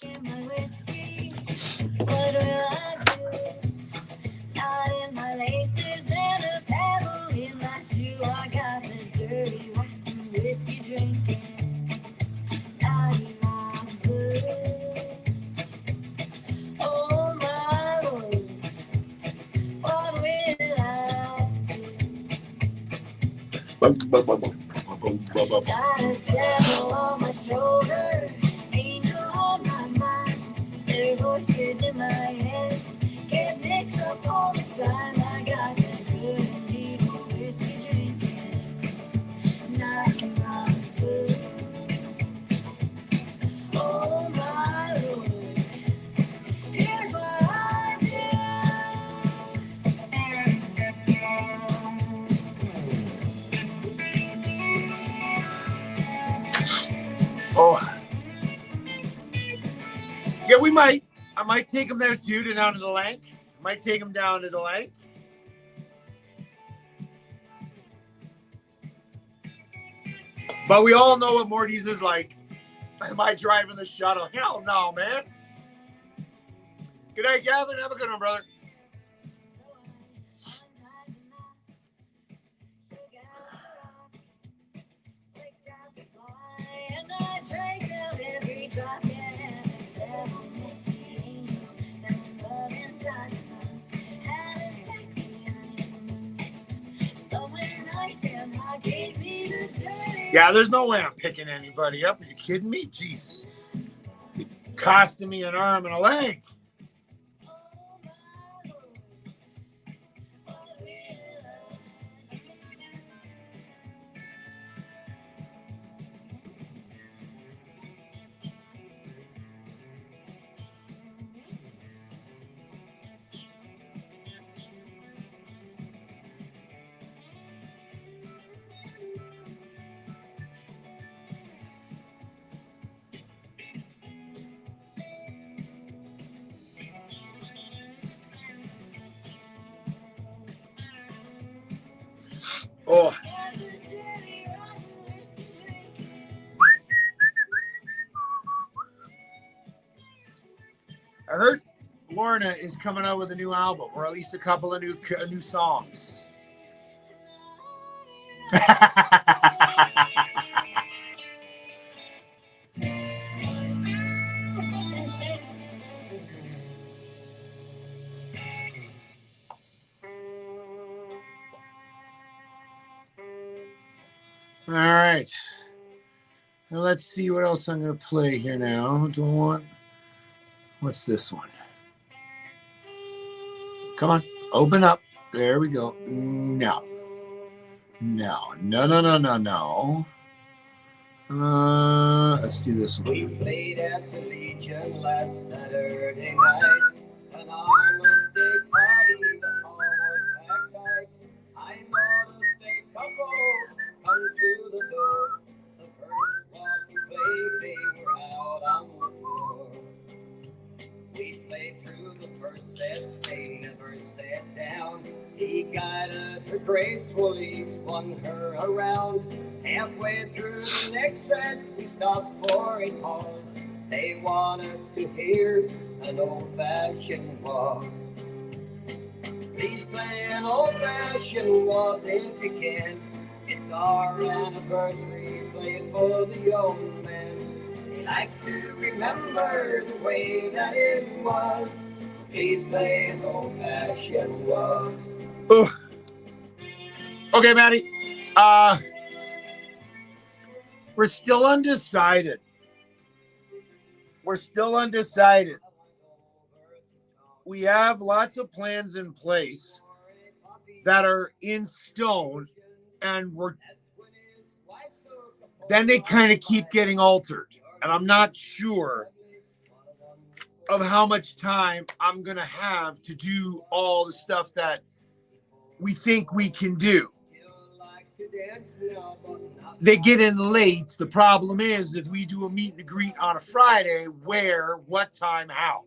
In my whiskey, what will I do? Not in my laces and a pebble in my shoe. I got the dirty, rotten whiskey drinking. Not in my boots. Oh my Lord, what will I do? Got a devil on my shoulder, angel on my mind. Their voices in my head get mixed up all the time. I got that good and evil whiskey drinking, not in my boots. Oh my Lord, here's what I
Oh, yeah, we might. I might take him there too, down to the lake. Might take him down to the lake. But we all know what Morty's is like. Am I driving the shuttle? Hell no, man. Good day, Gavin. Have a good one, brother.
and I drank down every drop. Yeah, the devil met the angel, fell in love inside the month. Had a sexy honeymoon, somewhere nice, and I gave me the dirty.
Yeah, there's no way I'm picking anybody up. Are you kidding me? Jesus. It costing me an arm and a leg. Oh. I heard Lorna is coming out with a new album, or at least a couple of new songs. All right. Now let's see what else I'm going to play here now. Do I want... What's this one? Come on. Open up. There we go. No. Let's do this one.
We played at the Legion last Saturday night. An almost big party, the hall was packed tight. I noticed a couple come through the door. The first was we played, they were out on the floor. We played through the first set, they never sat down. He guided her gracefully, spun her around. Halfway through the next set, we stopped for a pause. They wanted to hear an old-fashioned waltz. Please play an old-fashioned waltz if you can. It's our anniversary, play it for the young man. He likes to remember the way that it was. So please play an old-fashioned waltz.
Okay, Maddie. We're still undecided. We have lots of plans in place that are in stone, and then they kind of keep getting altered. And I'm not sure of how much time I'm going to have to do all the stuff that we think we can do. They get in late. The problem is if we do a meet and greet on a Friday, where, what time, how?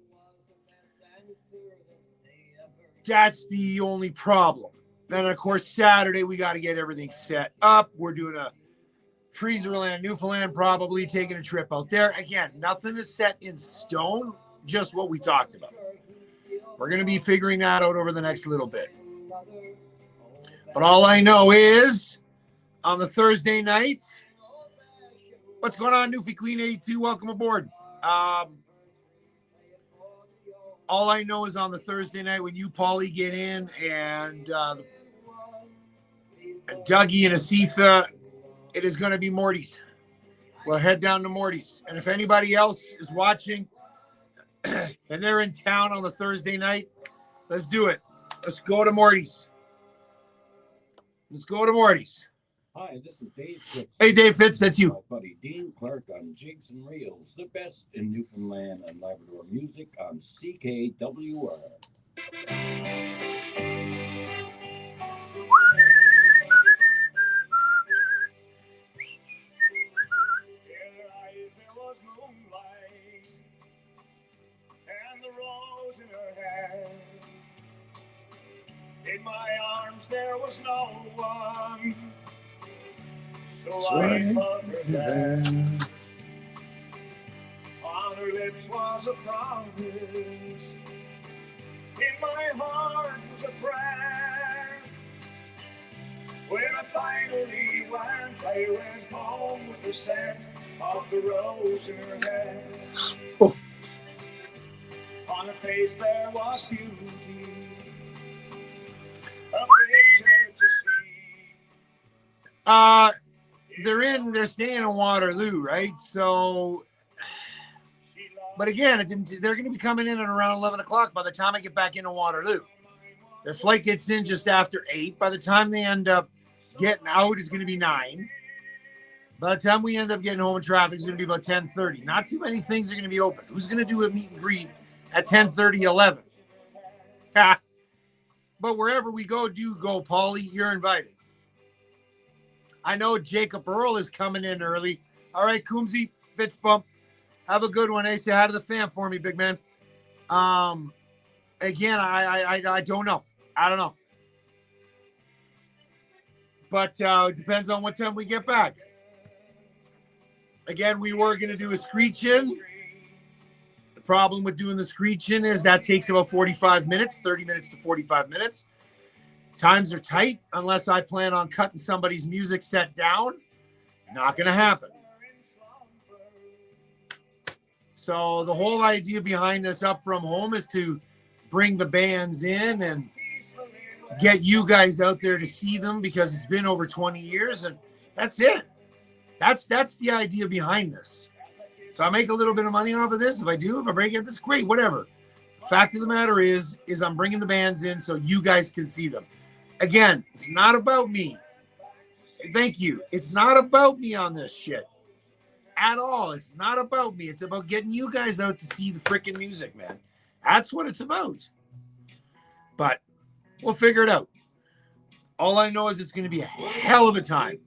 That's the only problem. Then, of course, Saturday, we got to get everything set up. We're doing a Freezerland, Newfoundland, probably taking a trip out there. Again, nothing is set in stone, just what we talked about. We're going to be figuring that out over the next little bit. But all I know is on the Thursday night, what's going on, Newfie Queen 82? Welcome aboard. All I know is on the Thursday night when you, Paulie, get in and Dougie and Asitha, it is going to be Morty's. We'll head down to Morty's. And if anybody else is watching and they're in town on the Thursday night, let's do it. Let's go to Morty's. Let's go to Morty's.
Hi, this is Dave Fitz.
Hey, Dave Fitz, that's you.
My buddy Dean Clark on Jigs and Reels, the best in Newfoundland and Labrador music on CKWR.
And the rose in her hair. In my arms there was no one, so I put her there. On her lips was a promise, in my heart was a prayer. When I finally went, I went home with the scent of the rose in her hair.
Oh.
On her face there was beauty, a picture to see.
They're staying in Waterloo, right? So, but again, they're going to be coming in at around 11 o'clock by the time I get back into Waterloo. Their flight gets in just after 8. By the time they end up getting out, is going to be 9. By the time we end up getting home in traffic, it's going to be about 10:30. Not too many things are going to be open. Who's going to do a meet and greet at 10:30, 11? But wherever we go, do go, Paulie. You're invited. I know Jacob Earl is coming in early. All right, Coombsy, Fitzbump. Have a good one. Hey, say hi to the fam for me, big man. Again, I don't know. I don't know. But it depends on what time we get back. Again, we were going to do a screech-in. The problem with doing the screech-in is that takes about 45 minutes, 30 minutes to 45 minutes. Times are tight unless I plan on cutting somebody's music set down. Not going to happen. So the whole idea behind this Up From Home is to bring the bands in and get you guys out there to see them, because it's been over 20 years, and that's it. That's the idea behind this. If I make a little bit of money off of this, if I break it, that's great, whatever. Fact of the matter is I'm bringing the bands in so you guys can see them. Again, it's not about me. Thank you. It's not about me on this shit at all. It's not about me. It's about getting you guys out to see the freaking music, man. That's what it's about. But we'll figure it out. All I know is it's going to be a hell of a time.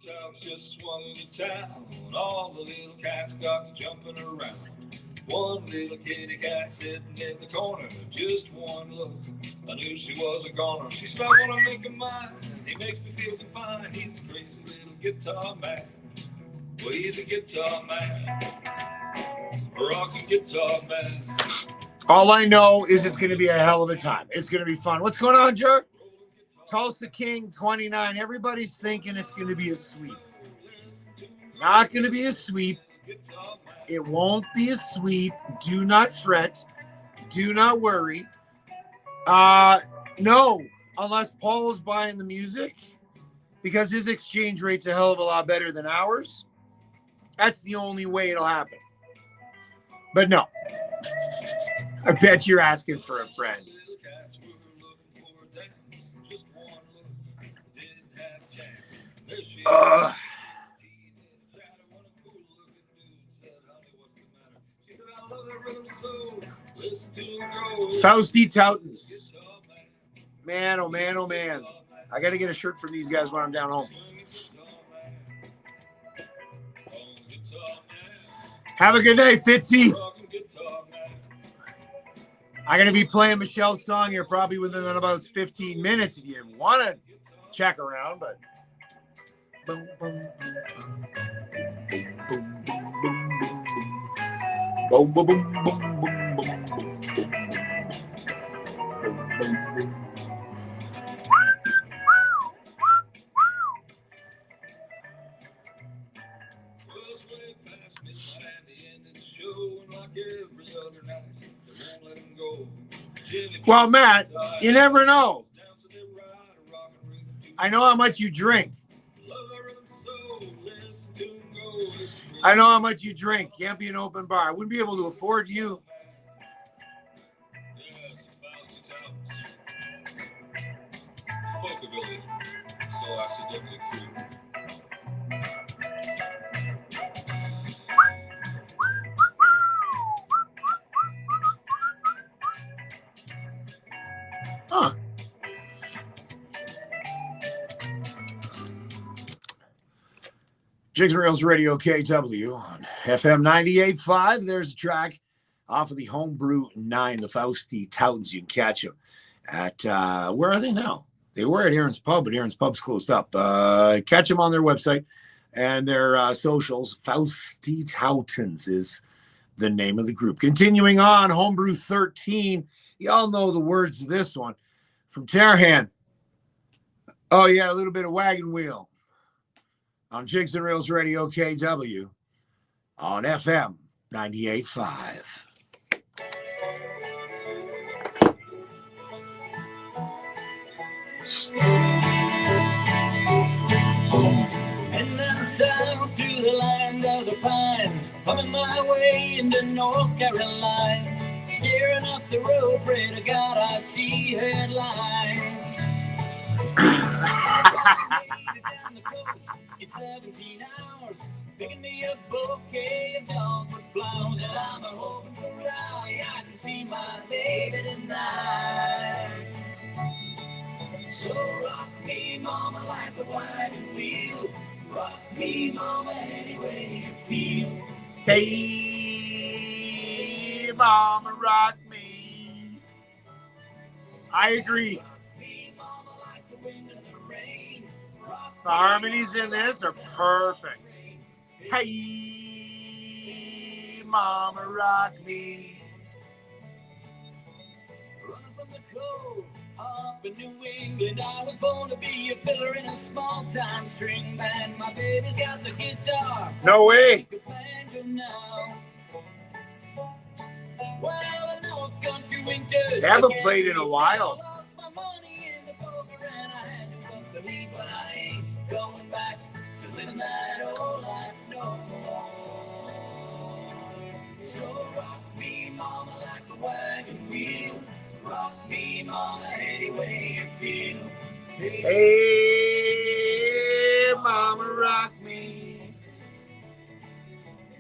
All the little cats got to jumping around. One little kitty cat sitting in the corner, just one look, I knew she was a goner. She said, I want to make him mine. He makes me feel so fine. He's a crazy little guitar man. Well, he's a guitar man, a rocking guitar man.
All I know is it's going to be a hell of a time. It's going to be fun. What's going on, Jer? Tulsa King 29. Everybody's thinking it's going to be a sweep. Not going to be a sweep. It won't be a sweep. Do not fret. Do not worry. No, unless Paul's buying the music, because his exchange rate's a hell of a lot better than ours. That's the only way it'll happen. But no. I bet you're asking for a friend. Fausty Toutons. Man, oh man, oh man. I got to get a shirt from these guys when I'm down home. Have a good day, Fitzy. I'm going to be playing Michelle's song here probably within about 15 minutes if you want to check around, but boom, boom, boom, boom, boom, boom, boom, boom, boom, boom, boom, boom, boom, boom. Well, Matt, you never know. I know how much you drink. I know how much you drink. Can't be an open bar. I wouldn't be able to afford you. Huh. Jigs Reels Radio KW on FM 98.5. There's a track off of the Homebrew 9, the Fausty Toutons. You can catch them at, where are they now? They were at Aaron's Pub, but Aaron's Pub's closed up. Catch them on their website and their socials. Fausty Toutons is the name of the group. Continuing on, Homebrew 13. Y'all know the words to this one. From Tarahan. Oh, yeah, a little bit of Wagon Wheel. On Jigs and Reels Radio KW on FM 98.5.
And down south to the land of the pines, coming my way into North Carolina. Staring up the road, pray to God I see headlines. Down the coast in 17 hours, picking me a bouquet of dogwood flowers, and I'm a hoping for Raleigh I can see my baby tonight. So rock me, mama, like a wagon wheel. Rock me, mama, any way you feel.
Hey, mama, rock me. I agree. The harmonies in this are perfect. Hey, mama, rock me.
Running from the cold, up in New England, I was born to be a fiddler in a small-time string band. My baby's got the guitar.
No way.
The banjo now. Well, I know a country winters.
They haven't played in a while.
I lost my money in the poker and I had to fuck the lead, but I ain't going back to living that old life no more. So rock me, mama, like a wagon wheel. Rock me, mama, any way you feel.
Hey, mama, rock me.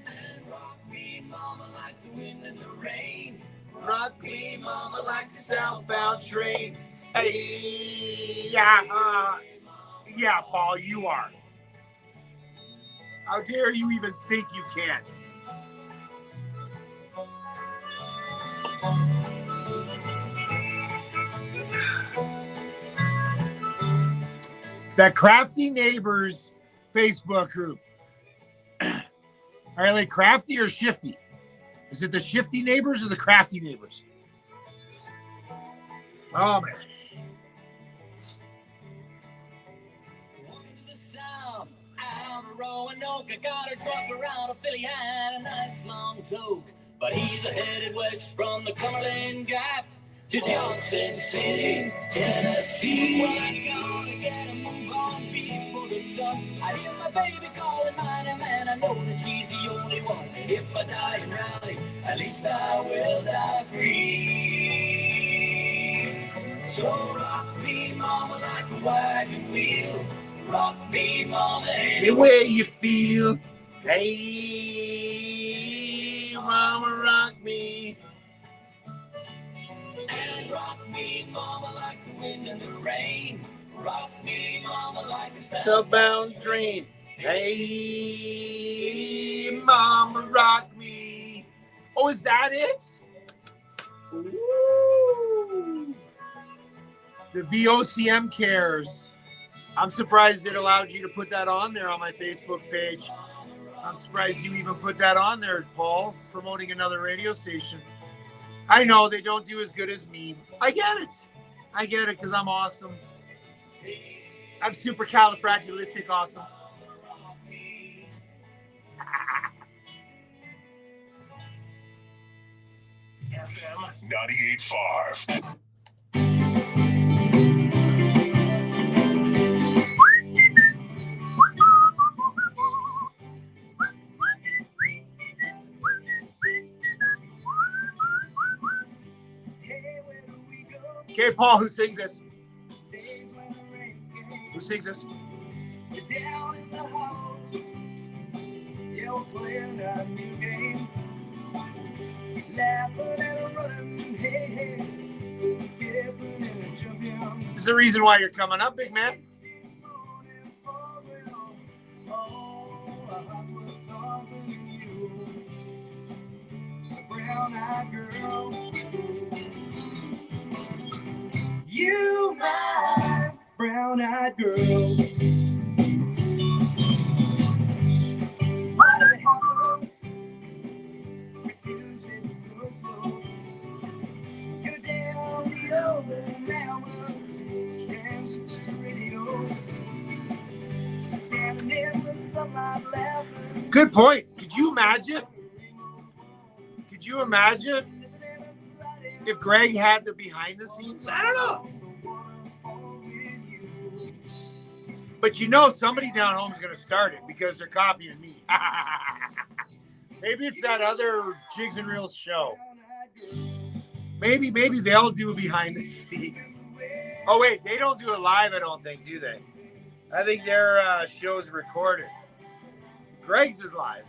And rock me, mama, like the wind and the rain.
Rock me, mama, like a southbound train. Hey, yeah, Paul, you are. How dare you even think you can't? The Crafty Neighbors Facebook group. Are they crafty or shifty? Is it the shifty neighbors or the crafty neighbors? Oh, man.
Walking to the sound, out of Roanoke, I got her truck around a Philly, had a nice long toque. But he's headed west from the Cumberland Gap to Johnson City, Tennessee. Well, I gotta get a move on before the sun. I hear my baby calling mine, and man, I know that she's the only one. If I die in Raleigh, at least I will die free. So rock me, mama, like a wagon wheel. Rock me, mama,
The way you feel. Hey, mama, rock me.
And rock me, mama, like the wind and the rain. Rock me, mama, like a
Southbound train. Hey, mama, rock me. Oh, is that it? Ooh. The VOCM cares. I'm surprised it allowed you to put that on there on my Facebook page. I'm surprised you even put that on there, Paul, promoting another radio station. I know they don't do as good as me. I get it. I get it because I'm awesome. I'm supercalifragilistic awesome.
FM 98.5.
Okay, Paul, who sings this? Who sings this?
Down in the halls, you're playing our new games, laughing and running, hey, skipping and jumping.
This is the reason why you're coming up, big man.
Brown-eyed girl, you my brown-eyed girl. Why it happens? Tuesdays are so slow. Get down the open mountain, transistor radio. Standing in the sunlight laughing.
Good point. Could you imagine? Could you imagine if Greg had the behind the scenes? I don't know. But you know somebody down home is going to start it because they're copying me. Maybe it's that other Jigs and Reels show. Maybe they'll do behind the scenes. Oh, wait, they don't do it live, I don't think, do they? I think their show's recorded. Greg's is live.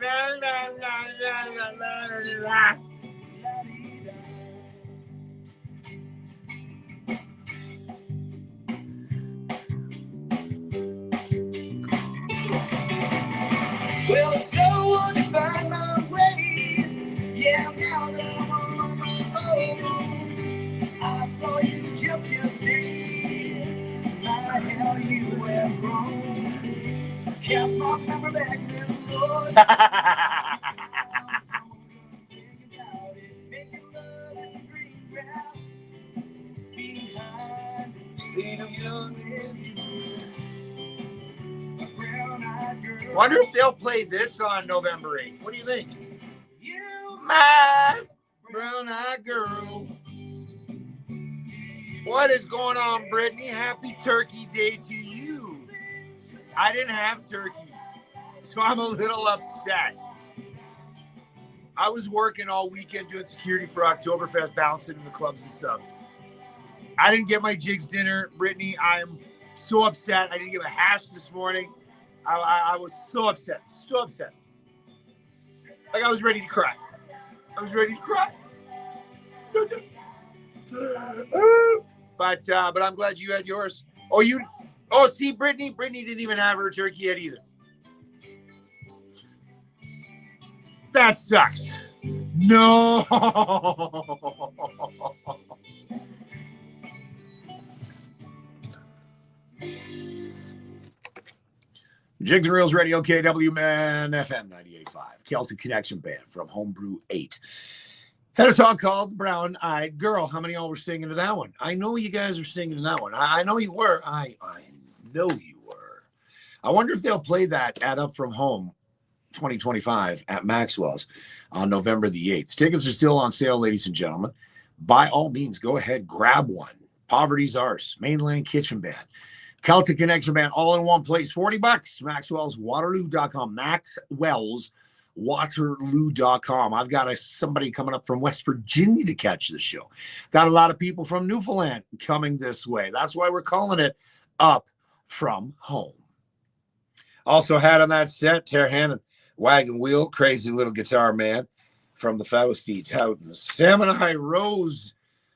La, la, la, la, la, la, la.
Well, it's so hard to find my ways. Yeah, now that I'm on my own, I saw you just Cast my memory back then, Lord. Making love in the green grass behind the state of young and brown-eyed girl.
Wonder if they'll play this on November 8th. What do you think? You, my brown-eyed girl. What is going on, Brittany? Happy Turkey Day to you. I didn't have turkey, so I'm a little upset. I was working all weekend doing security for Oktoberfest, bouncing in the clubs and stuff. I didn't get my Jigs dinner, Brittany. I'm so upset. I didn't get a hash this morning. I was so upset, so upset. Like I was ready to cry. But I'm glad you had yours. See, Brittany didn't even have her turkey yet either. That sucks. No. Jigs Reels Radio KW, man, FM 98.5. Celtic Connection Band from Homebrew 8. Had a song called Brown Eyed Girl. How many of y'all were singing to that one? I know you guys are singing to that one. I know you were. I know you were. I wonder if they'll play that at Up From Home 2025 at Maxwell's on November the 8th. Tickets are still on sale, ladies and gentlemen. By all means, go ahead, grab one. Poverty's Arse, Mainland Kitchen Band, Celtic Connection Band, all in one place. $40. Maxwell's Waterloo.com. Maxwell's Waterloo.com. I've got somebody coming up from West Virginia to catch the show. Got a lot of people from Newfoundland coming this way. That's why we're calling it Up From Home. Also had on that set, Tara Hannon, Wagon Wheel, Crazy Little Guitar Man from the Fausti Toutons, Salmon Eye Rose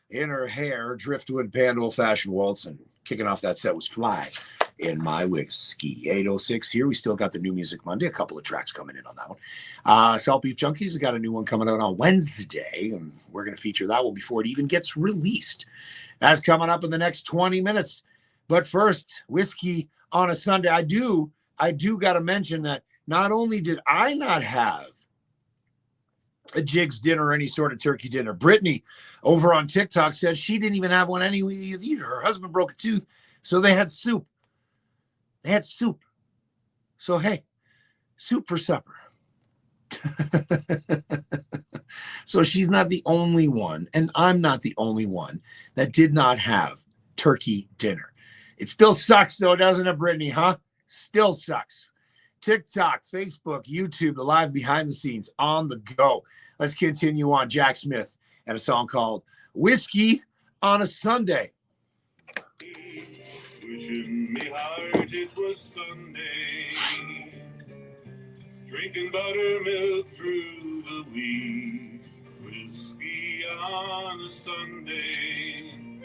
in her hair, Driftwood Band, Old Fashioned Waltz, and kicking off that set was Fly in My Whiskey. 8:06 here. We still got the New Music Monday. A couple of tracks coming in on that one. Salt Beef Junkies has got a new one coming out on Wednesday, and we're going to feature that one before it even gets released. That's coming up in the next 20 minutes. But first, Whiskey on a Sunday. I do got to mention that not only did I not have a Jigs dinner or any sort of turkey dinner, Brittany over on TikTok said she didn't even have one anyway either. Her husband broke a tooth, so they had soup. So, hey, soup for supper. So she's not the only one, and I'm not the only one that did not have turkey dinner. It still sucks, though, doesn't it, Brittany, huh? Still sucks. TikTok, Facebook, YouTube, the live behind the scenes, on the go. Let's continue on. Jack Smith and a song called Whiskey on a Sunday.
Wishing me heart it was Sunday, drinking buttermilk through the week. Whiskey on a Sunday,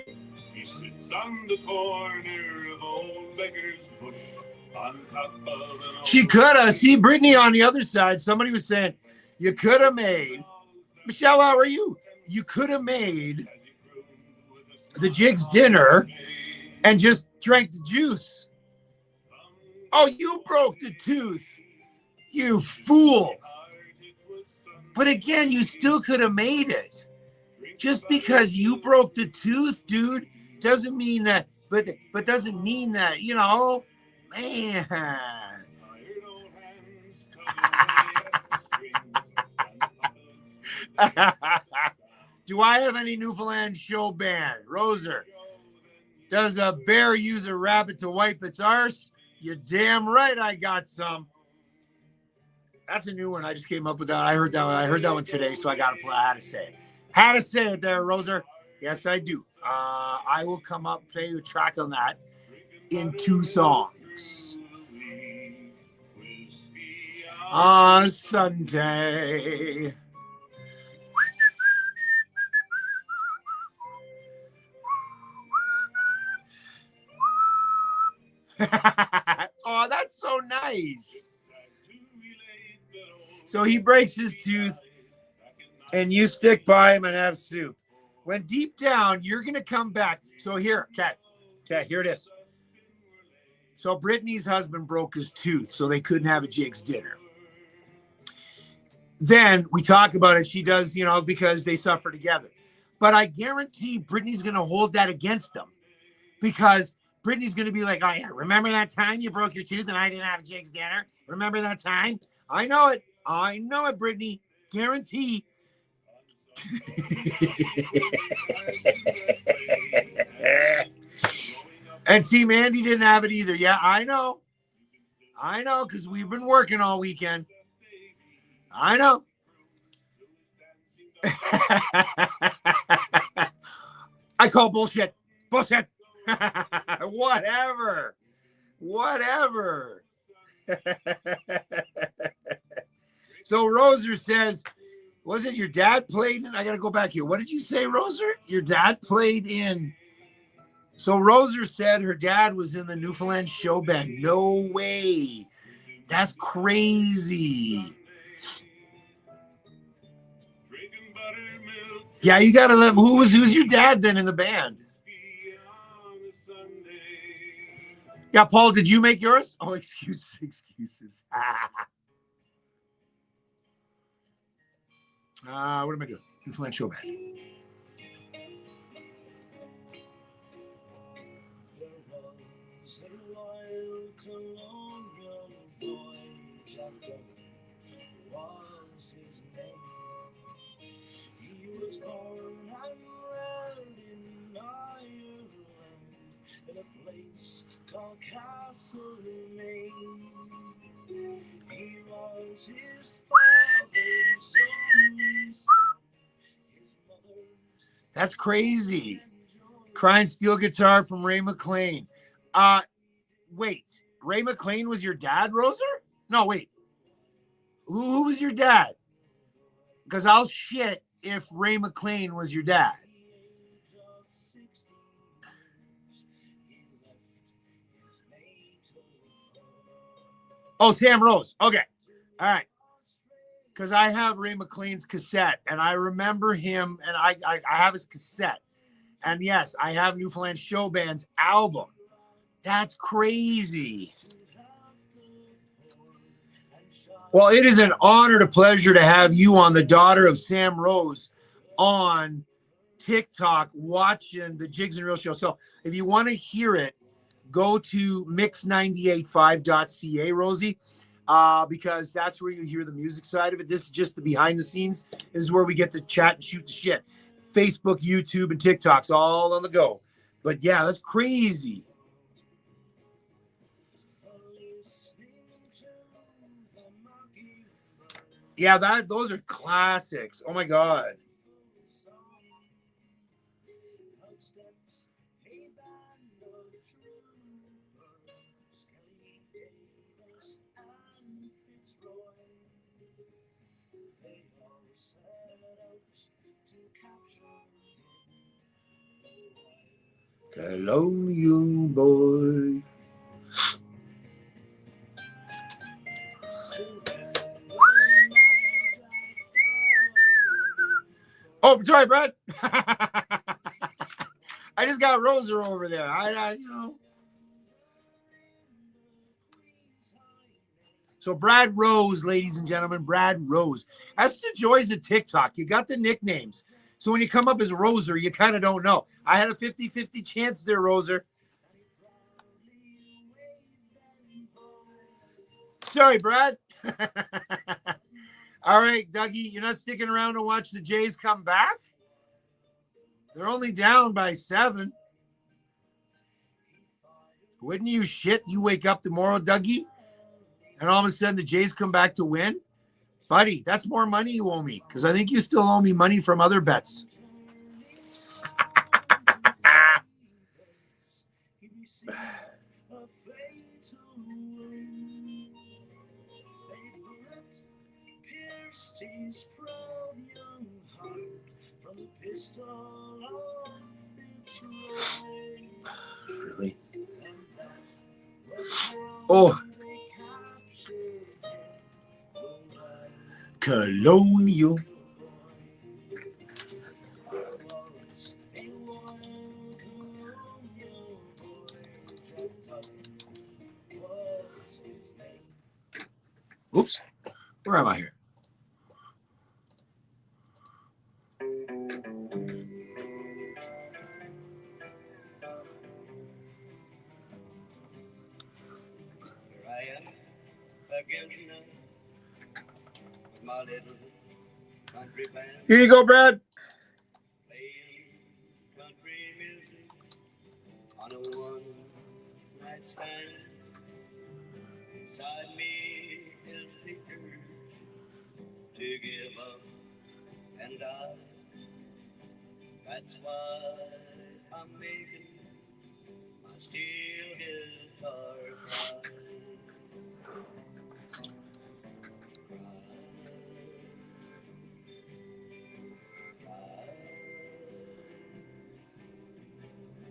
he sits on the corner of Old Beggar's Bush on top of an old...
She could have. See, Brittany on the other side, somebody was saying, you could have made, Michelle, how are you? You could have made the Jigs dinner and just drank the juice. Oh, you broke the tooth, you fool. But again, you still could have made it. Just because you broke the tooth, dude, doesn't mean that, but doesn't mean that, you know, man. Do I have any Newfoundland show band? Roser, does a bear use a rabbit to wipe its arse? You damn right I got some. That's a new one. I just came up with that. I heard that one today, so I got to play. I had to say it. Had to say it there, Roser. Yes, I do. I will come up, play a track on that in 2 songs. On Sunday. Oh, that's so nice. So he breaks his tooth and you stick by him and have soup. When deep down, you're going to come back. So here, Kat, here it is. So Brittany's husband broke his tooth, so they couldn't have a Jigs dinner. Then we talk about it. She does, you know, because they suffer together. But I guarantee Brittany's going to hold that against them, because Brittany's going to be like, oh, yeah, remember that time you broke your tooth and I didn't have a Jigs dinner? Remember that time? I know it. I know it, Brittany. Guarantee. And see, Mandy didn't have it either. Yeah, I know. I know, because we've been working all weekend. I know. I call bullshit. Bullshit. Whatever. Whatever. So Roser says, was it your dad played in? I got to go back here. What did you say, Roser? Your dad played in. So Roser said her dad was in the Newfoundland show band. No way. That's crazy. Yeah, you got to let. Who's your dad then in the band? Yeah, Paul, did you make yours? Oh, excuses. What am I doing? Newfoundland show band. That's crazy. Crying steel guitar from Ray McLean. Wait, Ray McLean was your dad, Roser? No, wait. Who was your dad? Because I'll shit if Ray McLean was your dad. Oh, Sam Rose. Okay. All right. Because I have Ray McLean's cassette, and I remember him, and I have his cassette. And yes, I have Newfoundland Show Band's album. That's crazy. Well, it is an honor, a pleasure to have you on, the daughter of Sam Rose, on TikTok watching the Jigs and Reels show. So if you want to hear it, go to mix985.ca, Rosie, because that's where you hear the music side of it. This is just the behind the scenes. This is where we get to chat and shoot the shit. Facebook, YouTube, and TikTok's all on the go. But yeah, that's crazy. Yeah, those are classics. Oh my God. Colonial boy. Oh, sorry, Brad. I just got Roser over there. I you know. So Brad Rose, ladies and gentlemen, Brad Rose. That's the joys of TikTok. You got the nicknames. So when you come up as Roser, you kind of don't know. I had a 50-50 chance there, Roser. Sorry, Brad. All right, Dougie, you're not sticking around to watch the Jays come back? They're only down by 7. Wouldn't you shit? You wake up tomorrow, Dougie, and all of a sudden the Jays come back to win? Buddy, that's more money you owe me, because I think you still owe me money from other bets. Really? Oh. Colonial. Oops. Where am I here?
Here I am again tonight with my little country band.
Here you go, Brad.
Playing country music on a one-night stand. Inside me is fingers to give up and die. That's why I'm making my steel guitar cry.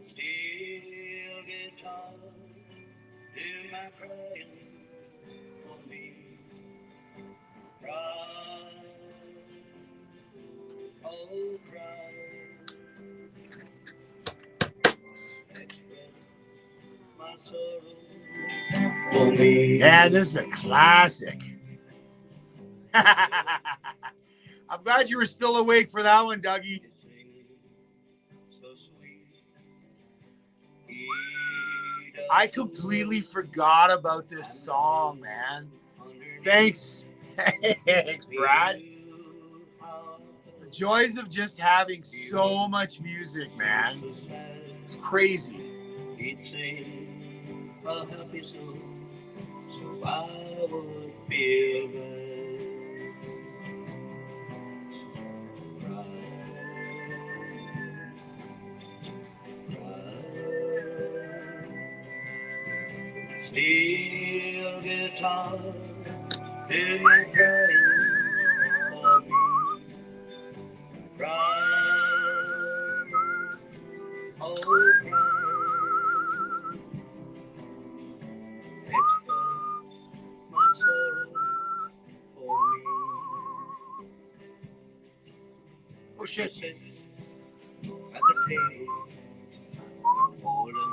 Steel guitar, do my crying for me. Cry, oh cry. Express my sorrow for me.
Yeah, this is a classic. I'm glad you were still awake for that one, Dougie.
So sweet.
I completely forgot about this song, man. Thanks. Thanks, Brad. The joys of just having so much music, man. It's crazy.
He'd sing a happy song, so I would feel good. Steel guitar, do my crying for me. Cry, oh cry. Express my sorrow for me.
Oh shit.
Sits at the table, holding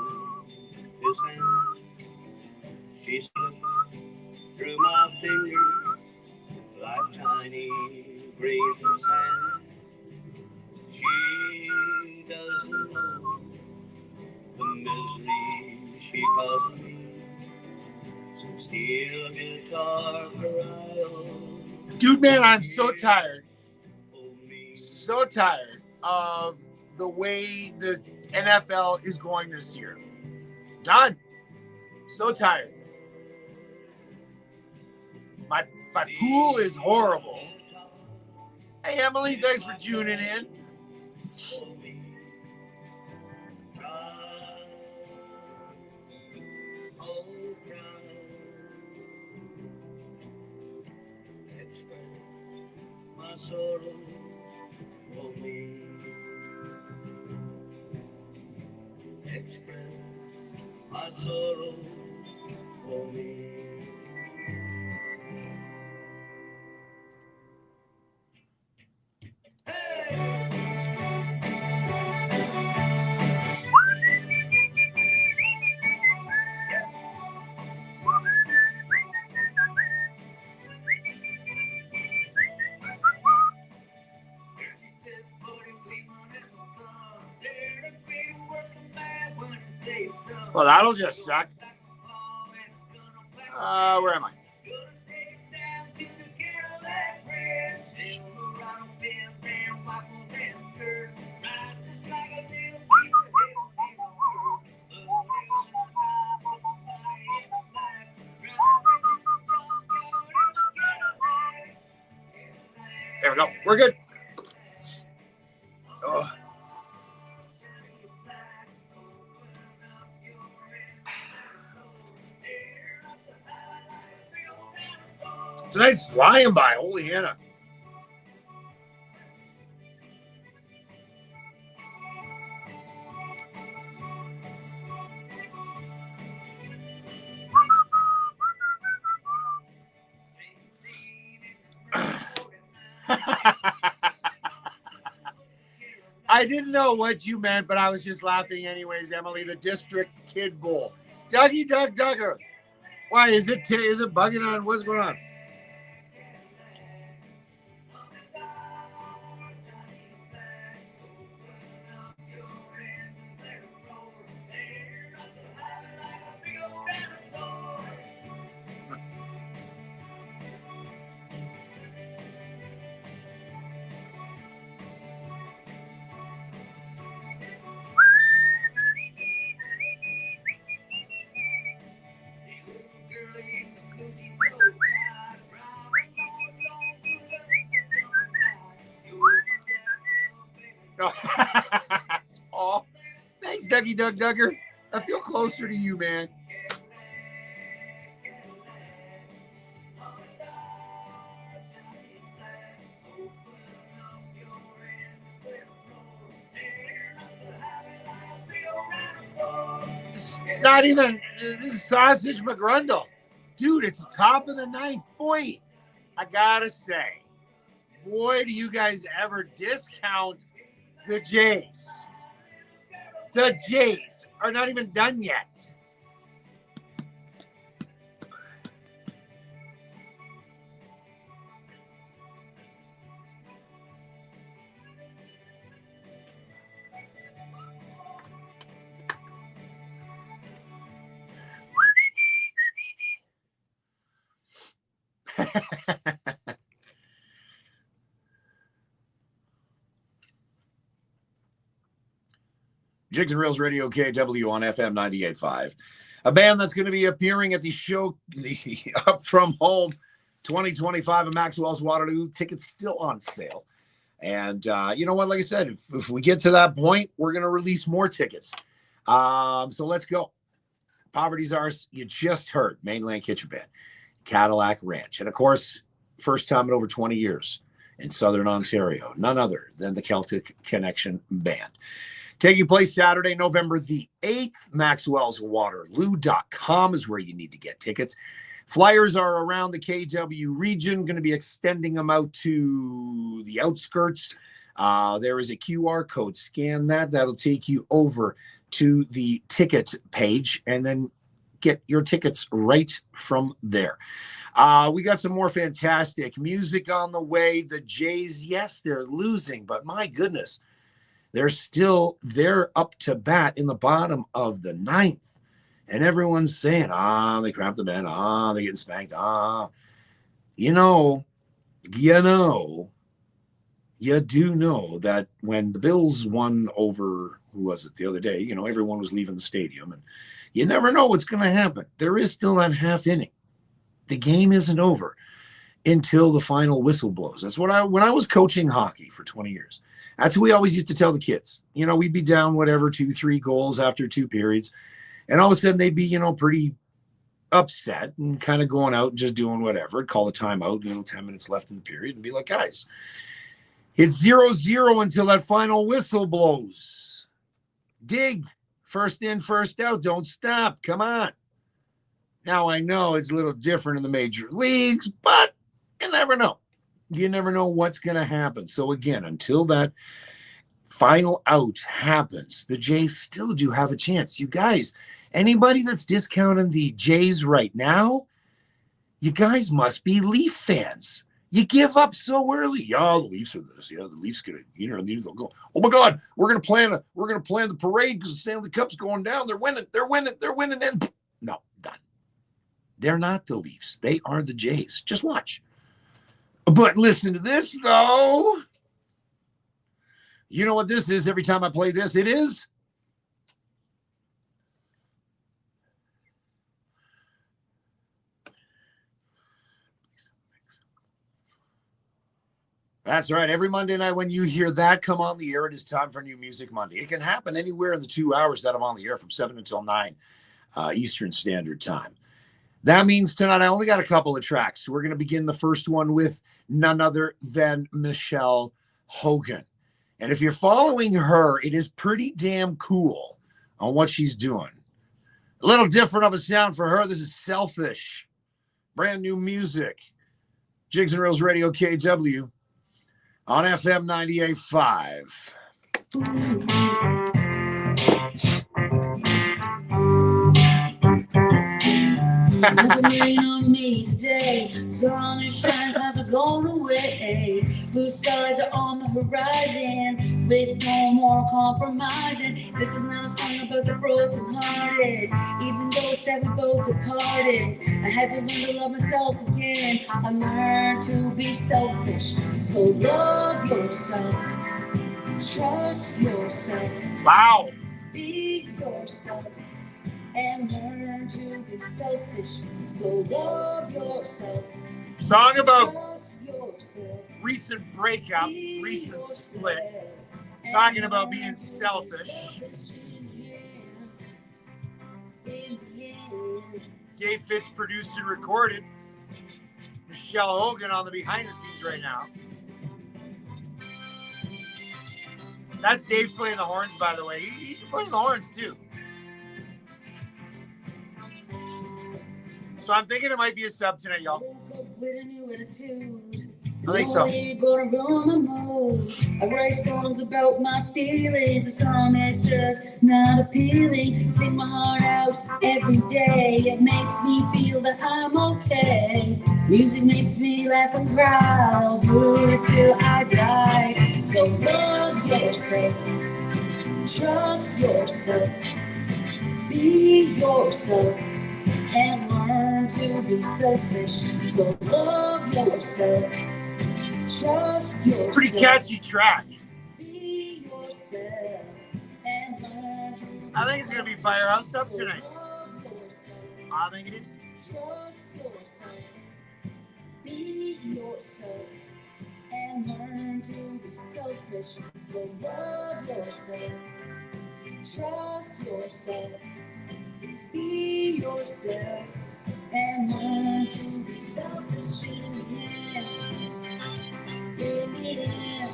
his hand. She slipped through my fingers like tiny grains of sand. She doesn't know the misery she caused me. So steel guitar cry.
Dude, man, I'm so tired. So tired of the way the NFL is going this year. Done. So tired. My pool is horrible. Hey, Emily, thanks for tuning in.
Express my sorrow for me. Express my sorrow for me.
Well, that'll just suck. Where am I? There we go. We're good. Oh. Tonight's flying by. Holy Hannah. I didn't know what you meant, but I was just laughing anyways, Emily. The District Kid Bowl. Dougie Doug Duggar. Why is it bugging on? What's going on? Oh, thanks, Dougie Doug Duggar. I feel closer to you, man. It's not even this is Sausage McGrundle. Dude, it's the top of the ninth. Boy, I gotta say, boy, do you guys ever discount the Jays. The Jays are not even done yet. Jigs Reels Radio KW on FM 98.5. A band that's going to be appearing at the show, the Up From Home 2025 of Maxwell's Waterloo. Tickets still on sale. And you know what? Like I said, if we get to that point, we're going to release more tickets. So let's go. Poverty's Ours. You just heard Mainland Kitchen Band, Cadillac Ranch. And of course, first time in over 20 years in Southern Ontario. None other than the Celtic Connection Band. Taking place Saturday, November the 8th. Maxwell'sWaterloo.com is where you need to get tickets. Flyers are around the KW region, going to be extending them out to the outskirts. There is a QR code. Scan that. That'll take you over to the ticket page and then get your tickets right from there. We got some more fantastic music on the way. The Jays, yes, they're losing, but my goodness, they're up to bat in the bottom of the ninth. And everyone's saying, they crapped the bed. They're getting spanked. You do know that when the Bills won over, who was it the other day, everyone was leaving the stadium. And you never know what's going to happen. There is still that half inning. The game isn't over until the final whistle blows. That's what when I was coaching hockey for 20 years, that's what we always used to tell the kids. We'd be down 2-3 goals after 2 periods. And all of a sudden they'd be, pretty upset and kind of going out and just doing whatever. Call a timeout, 10 minutes left in the period and be like, guys, it's 0-0 until that final whistle blows. Dig. First in, first out. Don't stop. Come on. Now, I know it's a little different in the major leagues, but you never know. You never know what's going to happen. So, again, until that final out happens, the Jays still do have a chance. You guys, anybody that's discounting the Jays right now, you guys must be Leaf fans. You give up so early. Yeah, the Leafs are this. Yeah, the Leafs gonna, they'll go. Oh my God, we're gonna plan the parade because the Stanley Cup's going down. They're winning, and no, done. They're not the Leafs. They are the Jays. Just watch. But listen to this though. You know what this is? Every time I play this, it is. That's right. Every Monday night when you hear that come on the air, it is time for New Music Monday. It can happen anywhere in the 2 hours that I'm on the air from 7 until 9 Eastern Standard Time. That means tonight I only got a couple of tracks. We're going to begin the first one with none other than Michelle Hogan. And if you're following her, it is pretty damn cool on what she's doing. A little different of a sound for her. This is Selfish. Brand new music. Jigs Reels Radio KW. On FM 98.5.
Rain on me today, sun is shining, clouds are going away. Blue skies are on the horizon, with no more compromising. This is not a song about the broken hearted, even though it's sad we both departed. I had to learn to love myself again. I learned to be selfish, so love yourself, trust yourself.
Wow.
Be yourself. and learn to be selfish. So love yourself.
Song about
Trust yourself.
recent breakup, recent split. Talking about being selfish. Dave Fitz produced and recorded. Michelle Hogan on the behind the scenes right now. That's Dave playing the horns, by the way. He can play the horns too. So I'm thinking it might be a sub tonight, y'all. I think so.
I write songs about my feelings. A song that's just not appealing. Sing my heart out every day. It makes me feel that I'm okay. Music makes me laugh and cry. I'll do it till I die. So love yourself. Trust yourself. Be yourself. And learn to be selfish. So love yourself. Trust yourself.
It's a pretty catchy track.
Be yourself and learn to be
I think it's going to be Firehouse Sub tonight. I think it is.
Trust yourself. Be yourself and learn to be selfish. So love yourself. Trust yourself. Be yourself and learn to be selfish. Yeah.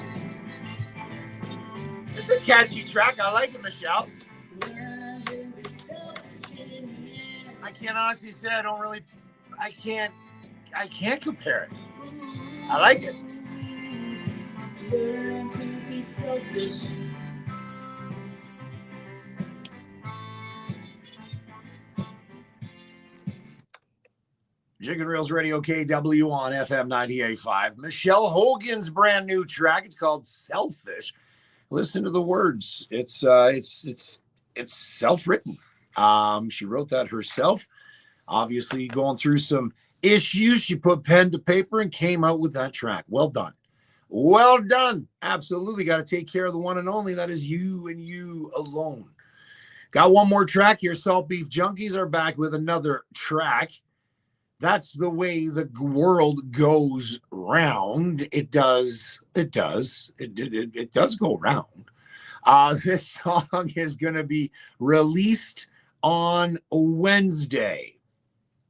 It's a catchy track. I like it, Michelle. I can't honestly say I don't really. I can't compare it. I like it.
Learn to be selfish.
Jigs Reels Radio KW on FM 98.5. Michelle Hogan's brand new track. It's called "Selfish." Listen to the words. It's self-written. She wrote that herself. Obviously, going through some issues, she put pen to paper and came out with that track. Well done. Well done. Absolutely. Got to take care of the one and only. That is you and you alone. Got one more track here. Salt Beef Junkies are back with another track. That's the way the world goes round. It does go round. This song is going to be released on Wednesday.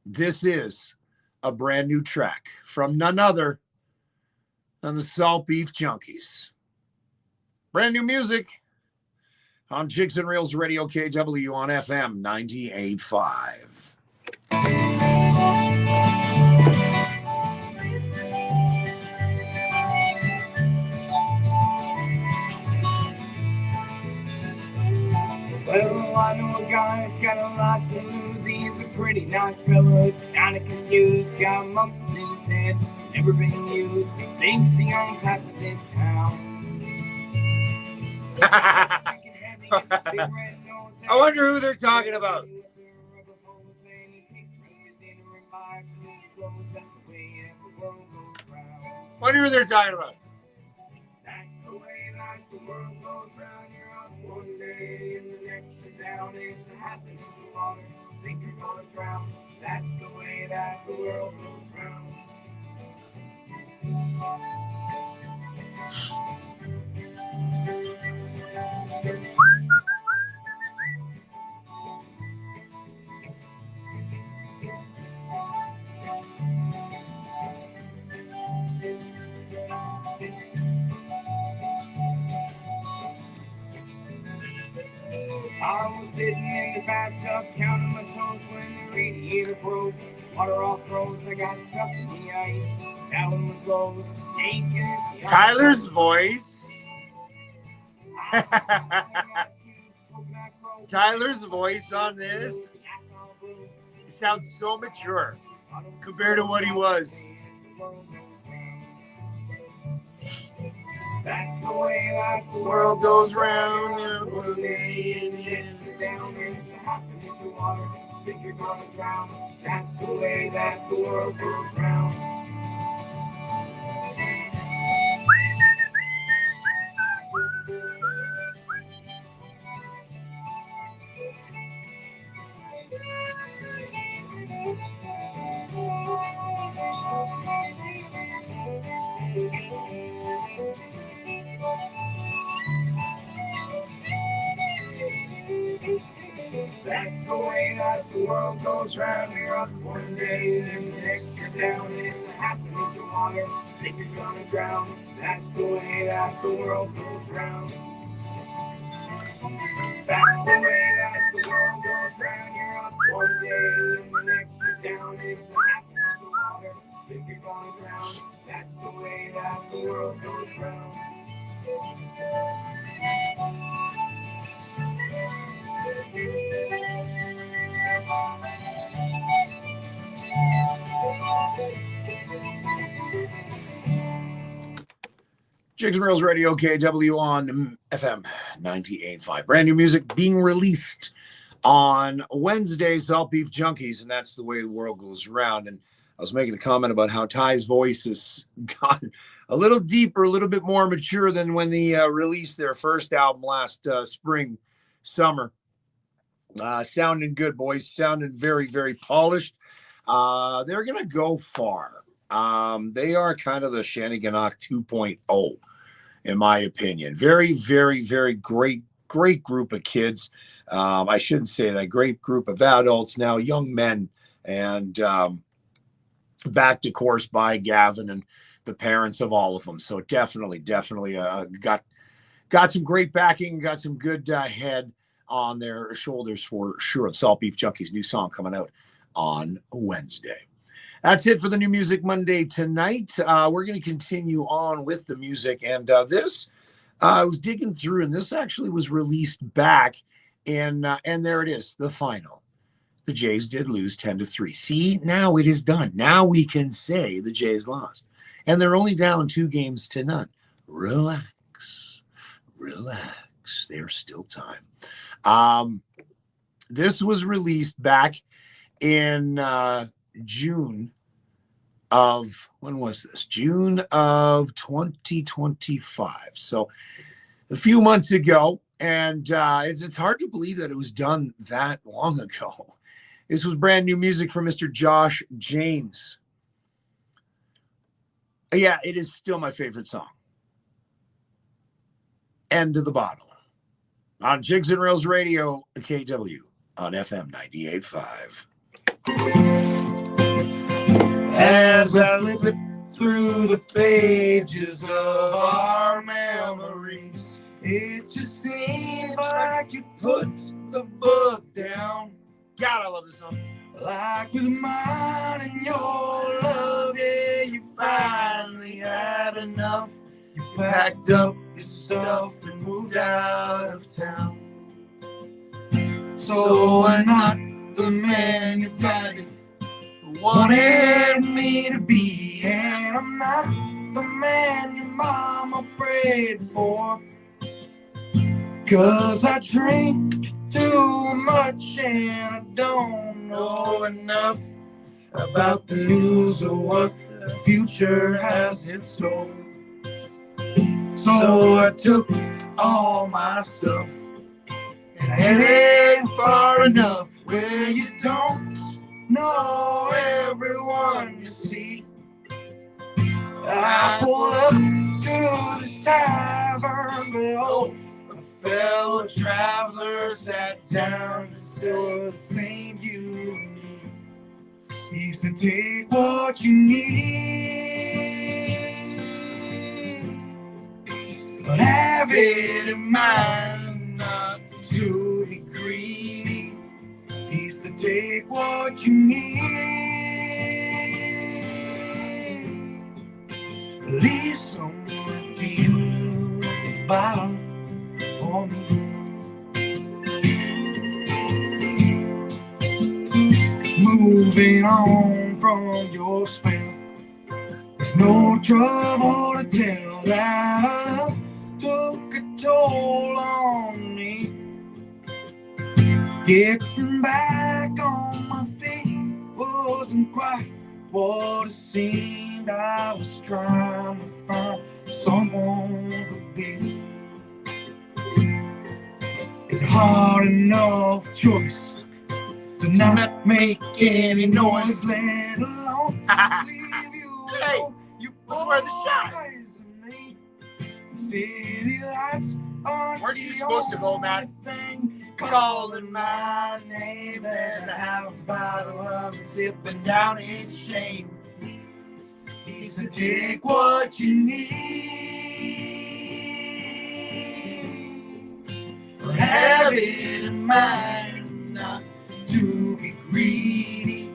This is a brand new track from none other than the Salt Beef Junkies. Brand new music on Jigs and Reels Radio KW on FM 98.5.
Well, I know a guy's got a lot to lose. He's a pretty nice fella, kinda confused. Got muscles in his head, never been used. Thinks he owns half of this town.
I wonder who they're talking about. Wonder who they're talking about.
That's the way that the world goes round. You're up one day and the next you're down. It's a happening to water. Think you're gonna drown. That's the way that the world goes round. I was sitting in the bathtub counting my toes when the radiator broke. Water all froze, I got stuck in the ice. Now when my clothes ain't this.
Tyler's voice. Tyler's voice on this sounds so mature compared to what he was.
That's the way that the
World goes round.
one day in the end down is to happen into water. Think you're gonna drown. That's the way that the world goes round. the way that the world goes round. You're up one day and the next you're down. It's a half an inch of water, think you're gonna drown. That's the way that the world goes round. That's the way that the world goes round. You're up one day and the next you're down. It's a half an inch of water, think you're gonna drown. That's the way that the world goes round.
Jigs Reels Radio KW on FM 98.5. Brand new music being released on Wednesday, Salt Beef Junkies, and that's the way the world goes around. And I was making a comment about how Ty's voice has gotten a little deeper, a little bit more mature than when they released their first album last spring, summer. Sounding good, boys. Sounding very, very polished. They're going to go far. They are kind of the Shannigannock 2.0, in my opinion. Very, very, very great group of kids. I shouldn't say that. Great group of adults now, young men, and backed, of course, by Gavin and the parents of all of them. So definitely got some great backing, got some good head on their shoulders for sure. Salt Beef Junkies, new song coming out on Wednesday. That's it for the New Music Monday tonight. We're going to continue on with the music. And this, I was digging through, and this actually was released back in, and there it is, the final. The Jays did lose 10-3. See, now it is done. Now we can say the Jays lost. And they're only down 2-0. Relax. There's still time. This was released back in June of, when was this? June of 2025. So a few months ago, and it's hard to believe that it was done that long ago. This was brand new music from Mr. Josh James. Yeah, it is still my favorite song. End of the bottle. On Jigs and Reels Radio KW on FM 98.5.
As I flip through the pages of our memories, it just seems like you put the book down.
God, I love this song.
Like with mine and your love, yeah, you finally had enough. You packed up your stuff and moved out of town. So I'm not the man your daddy wanted me to be, and I'm not the man your mama prayed for. 'Cause I drink too much and I don't know enough about the news or what the future has in store. So I took all my stuff and headed far enough where you don't know everyone you see. I pulled up to this tavern, behold, a fellow traveler sat down to say the same you and me. He said, take what you need, but have it in mind not to be greedy. He said, take what you need, leave some in the bottle for me. Moving on from your spell, there's no trouble to tell that our love took a toll on me. Getting back on my feet wasn't quite what it seemed. I was trying to find someone to be. It's a hard enough choice to not make any noise, let alone leave you alone. You
let's wear the shot.
City lights on.
Weren't you supposed to go, Matt? calling my name as I have a bottle of sipping down in shame. He said, take what you need, but have it in mind not to be greedy.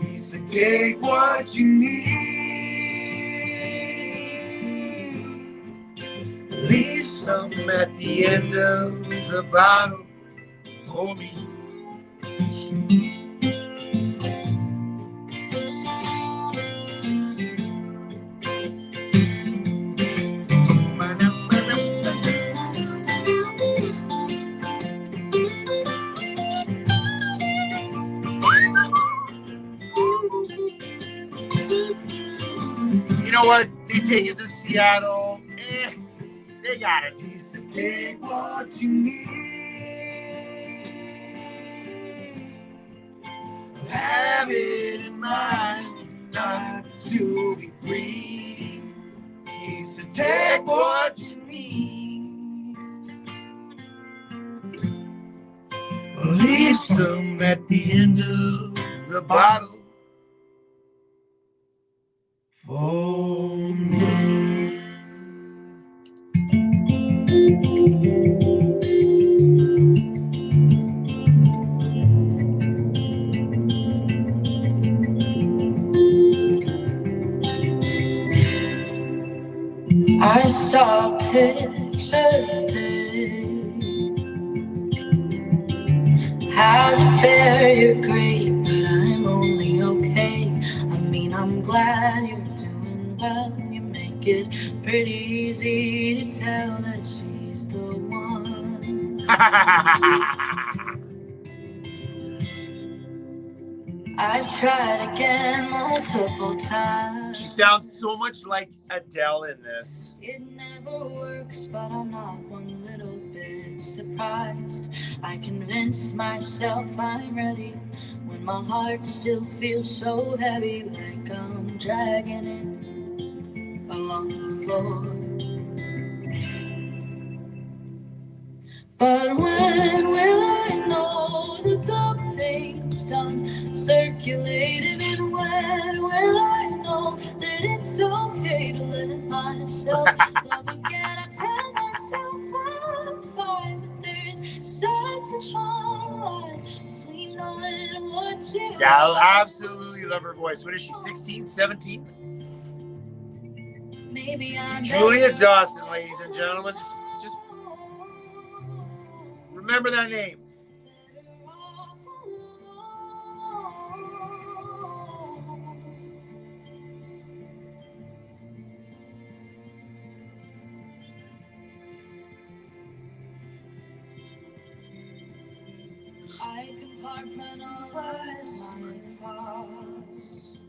He said, take what you need, leave some at the end of the bottle for me. You know what? They take it to Seattle. They got it. He said, take what you need, have it in mind not to be greedy. He said, take what you need, leave some at the end of the bottle for me.
I saw a picture today. How's it fare? You're great, but I'm only okay. I mean, I'm glad you're doing well. You make it pretty easy to tell that she's the one. I've tried again multiple times.
She sounds so much like Adele in this.
It never works, but I'm not one little bit surprised. I convince myself I'm ready when my heart still feels so heavy, like I'm dragging it along the floor. But when will I know that the pain's done circulating? And when will I know that it's okay to let myself love again? I tell myself I'm fine, but there's such a fine line between knowing what you
Yeah, I absolutely love her voice. What is she, 16, 17?
Maybe I'm
Julia Dawson, ladies and gentlemen. Just remember that name.
I compartmentalize my thoughts.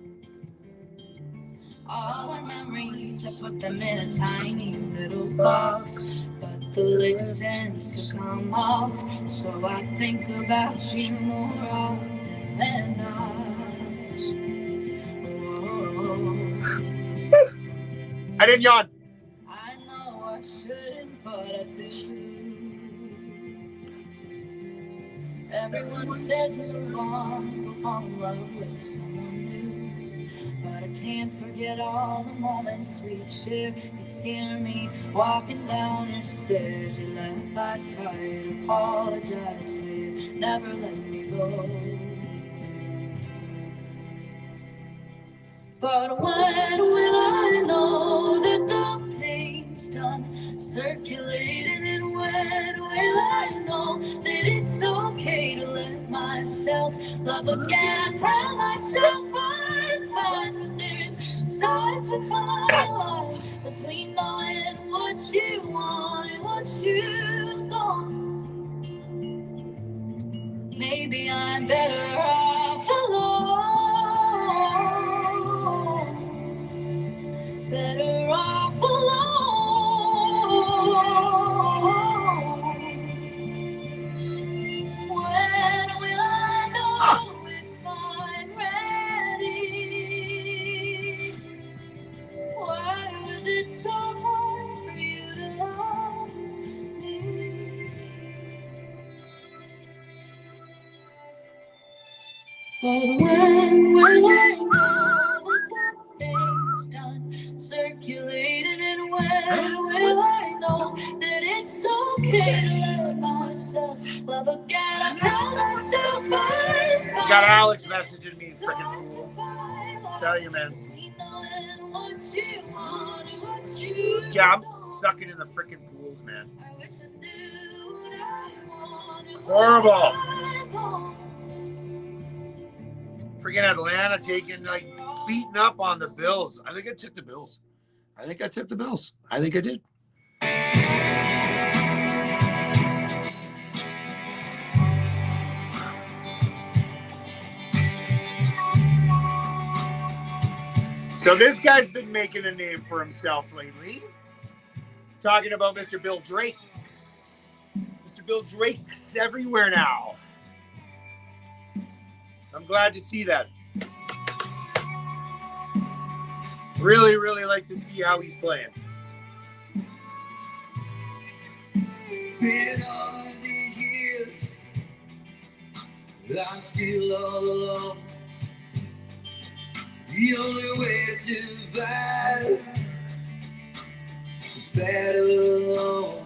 All our memories, I put them in a tiny little box. But the lid tends to come off, so I think about you more often than not.
I didn't yawn.
I know I shouldn't, but I do. Everyone says move on, go fall in love with someone new. But I can't forget all the moments we'd share. You'd scare me walking down your stairs. You laugh, I'd cry, I'd apologize, say never let me go. But when will I know that the pain's done circulating? And when will I know that it's okay to let myself love again? I tell myself I'm fine, but there's such a fine line between knowing what you want and what you don't. Maybe I'm better off alone. Better off alone. When will I know if I'm ready? Why was it so hard for you to love me? But when will I know that the thing's done circulating? And when will I know that it's okay to let myself love again? I tell myself I'm fine.
Got Alex messaging me, freaking fool. Tell you, man. Yeah, I'm sucking in the freaking pools, man. Horrible. Freaking Atlanta taking, like, beating up on the Bills. I think I tipped the Bills. I think I did. So this guy's been making a name for himself lately. Talking about Mr. Bill Drake. Mr. Bill Drake's everywhere now. I'm glad to see that. Really, really like to see how he's playing.
Been all of these years, I'm still all alone. The only way to survive is battle alone.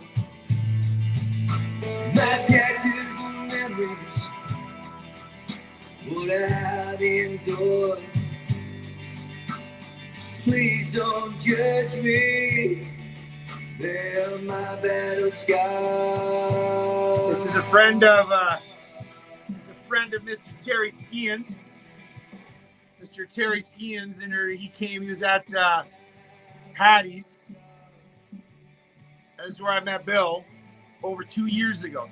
My tattooed memories, what I've endured. Please don't judge me. They're my battle scars.
This is a friend of Mr. Terry Skians. Mr. Terry Skians, and he was at Hattie's. That's where I met Bill over 2 years ago.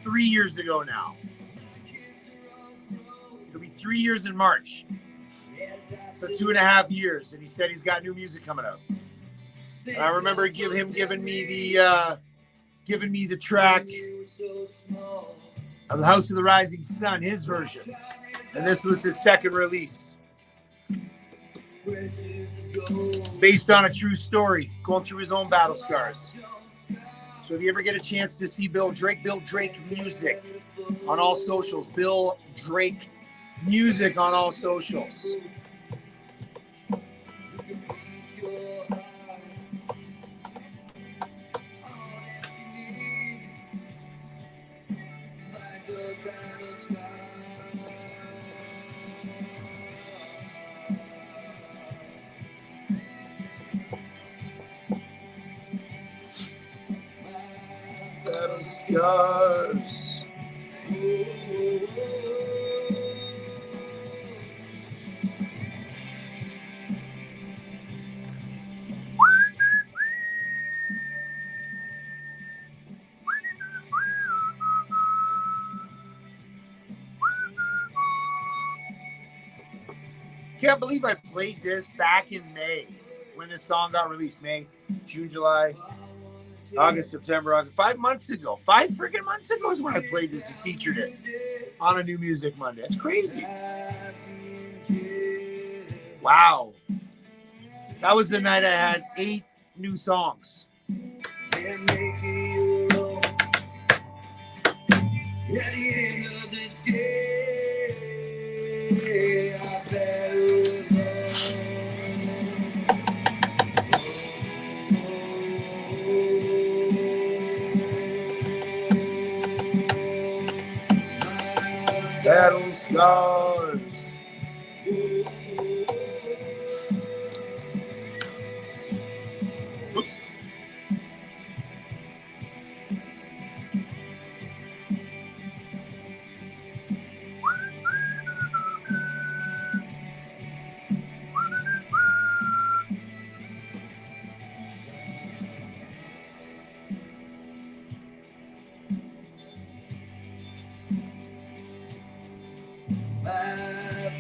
3 years ago now. It'll be 3 years in March. So 2.5 years, and he said he's got new music coming out. And I remember him giving me the track of the House of the Rising Sun, his version, and this was his second release, based on a true story, going through his own battle scars. So if you ever get a chance to see Bill Drake Music on all socials, Bill Drake Music on all socials. Battle scars. Can't believe I played this back in May when this song got released. May, June, July, August, September, August. 5 months ago. 5 freaking months ago is when I played this and featured it on a New Music Monday. That's crazy. Wow. That was the night I had 8 new songs.
At the end of the day, I battle alone.
Battle scars. Oops.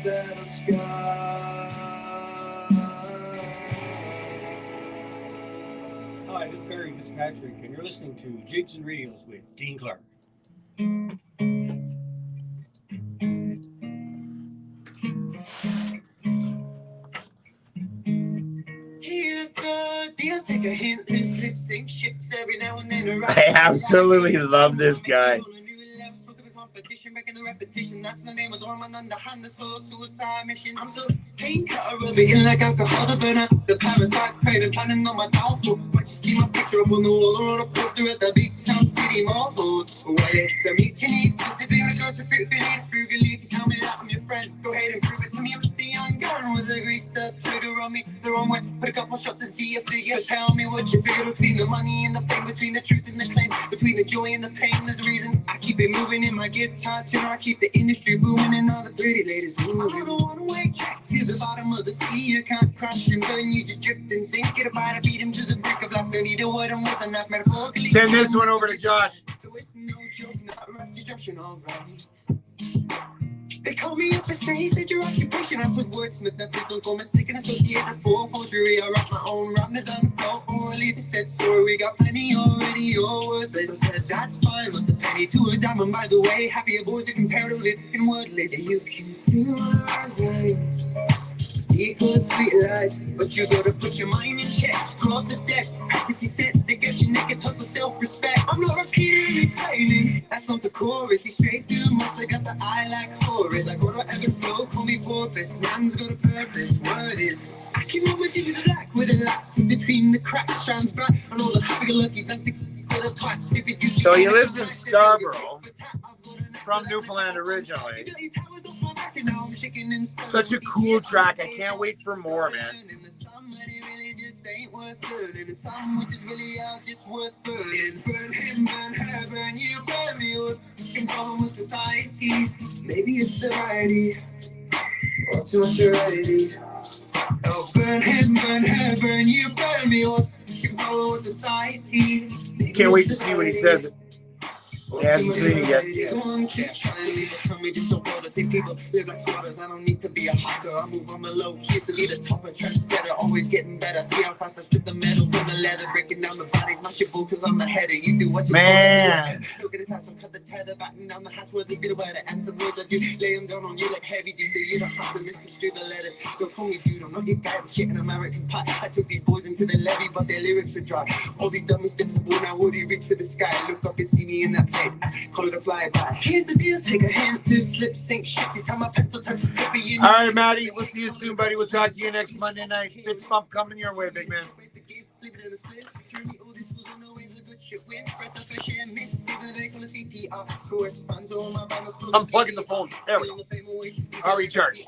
Battle scars.
Hi, this is Barry Fitzpatrick, and you're listening to Jigs and Reels with Dean Clark.
Here's the deal, take a hint, loose lips, sink ships every now and then.
I absolutely love this guy.
Breaking the repetition, that's the name of the woman underhand, the solo suicide mission. I'm so clean cut, rubbing like alcohol to burn out the parasites, praying and planning on my downfall. Might you see my picture up on the wall or on a poster at the big town city malls. Well, it's a mutiny, exclusively when it goes for fruit, if you need a frugally, if you tell me that I'm your friend, go ahead and prove it to me. I'm just a young gun with a greased up trigger on me the wrong way. Put a couple shots into your figure. So tell me what you figure between the money and the fame, between the truth and the claim, between the joy and the pain. There's reasons I keep it moving in my guitar tune. I keep the industry booming and all the pretty ladies moving. I'm on a one-way track to the bottom of the sea. You can't crash and burn, you just drift and sink. Get a bite to beat him to the brick of life. No need to word him with enough metaphorically.
Send this one over to Josh.
So it's no joke, not rough destruction, alright. They call me up and say, said your occupation. I said wordsmith, that please don't go mistaken. Associated for forgery. I write my own rhymes on the floor. Orally they said sorry, we got plenty already, you're worthless. I said that's fine, what's a penny to a diamond? By the way, half of your boys are comparatively fucking wordless. And you can sing my rhymes, speak with sweet lies, but you gotta put your mind in check. Scroll up the deck, practice your sets, they get your naked tough with self-respect. I'm not repeating and explaining, that's not the chorus. He's straight through, mostly got the eye like Horace. Like what I ever flow, call me porpoise. Man's got a purpose, word is I can roll with you black with the lights in between the cracks, shines bright on all the happy-go-lucky dancing.
So he lives in Scarborough, from Newfoundland originally. Such a cool track. I can't wait for more, man.
Maybe it's variety or too much variety. Oh, burn him, burn you, burn me with society.
Can't wait to see when he says it. He hasn't seen it yet.
I don't need to be a hawker. I move on the low key to be the top of trendsetter. Always getting better. See how fast I strip the metal from the leather. Breaking down the bodies, not your bull, cause I'm the header. You do what you
man.
Look at the touch, I'll cut the tether. Batten down the hatch where there's good weather. And some words I do. Lay them down on you like heavy dude. So you don't have to misconstrue the letters. Don't call me dude, I'm not your guy. The shit in American pie. I took these boys into the levee, but their lyrics were dry. All these dummy steps are born. Now would he reach for the sky? Look up and see me in that plane. Call it a flyby. Here's the deal, take a hand, loose slip, sink, shit. Every time my pencil touches paper, you know.
All right, Matty, we'll see you soon, buddy. We'll talk to you next Monday night. Fitz Bump coming your way, big man. I'm plugging the phone. There we go. I'll recharge.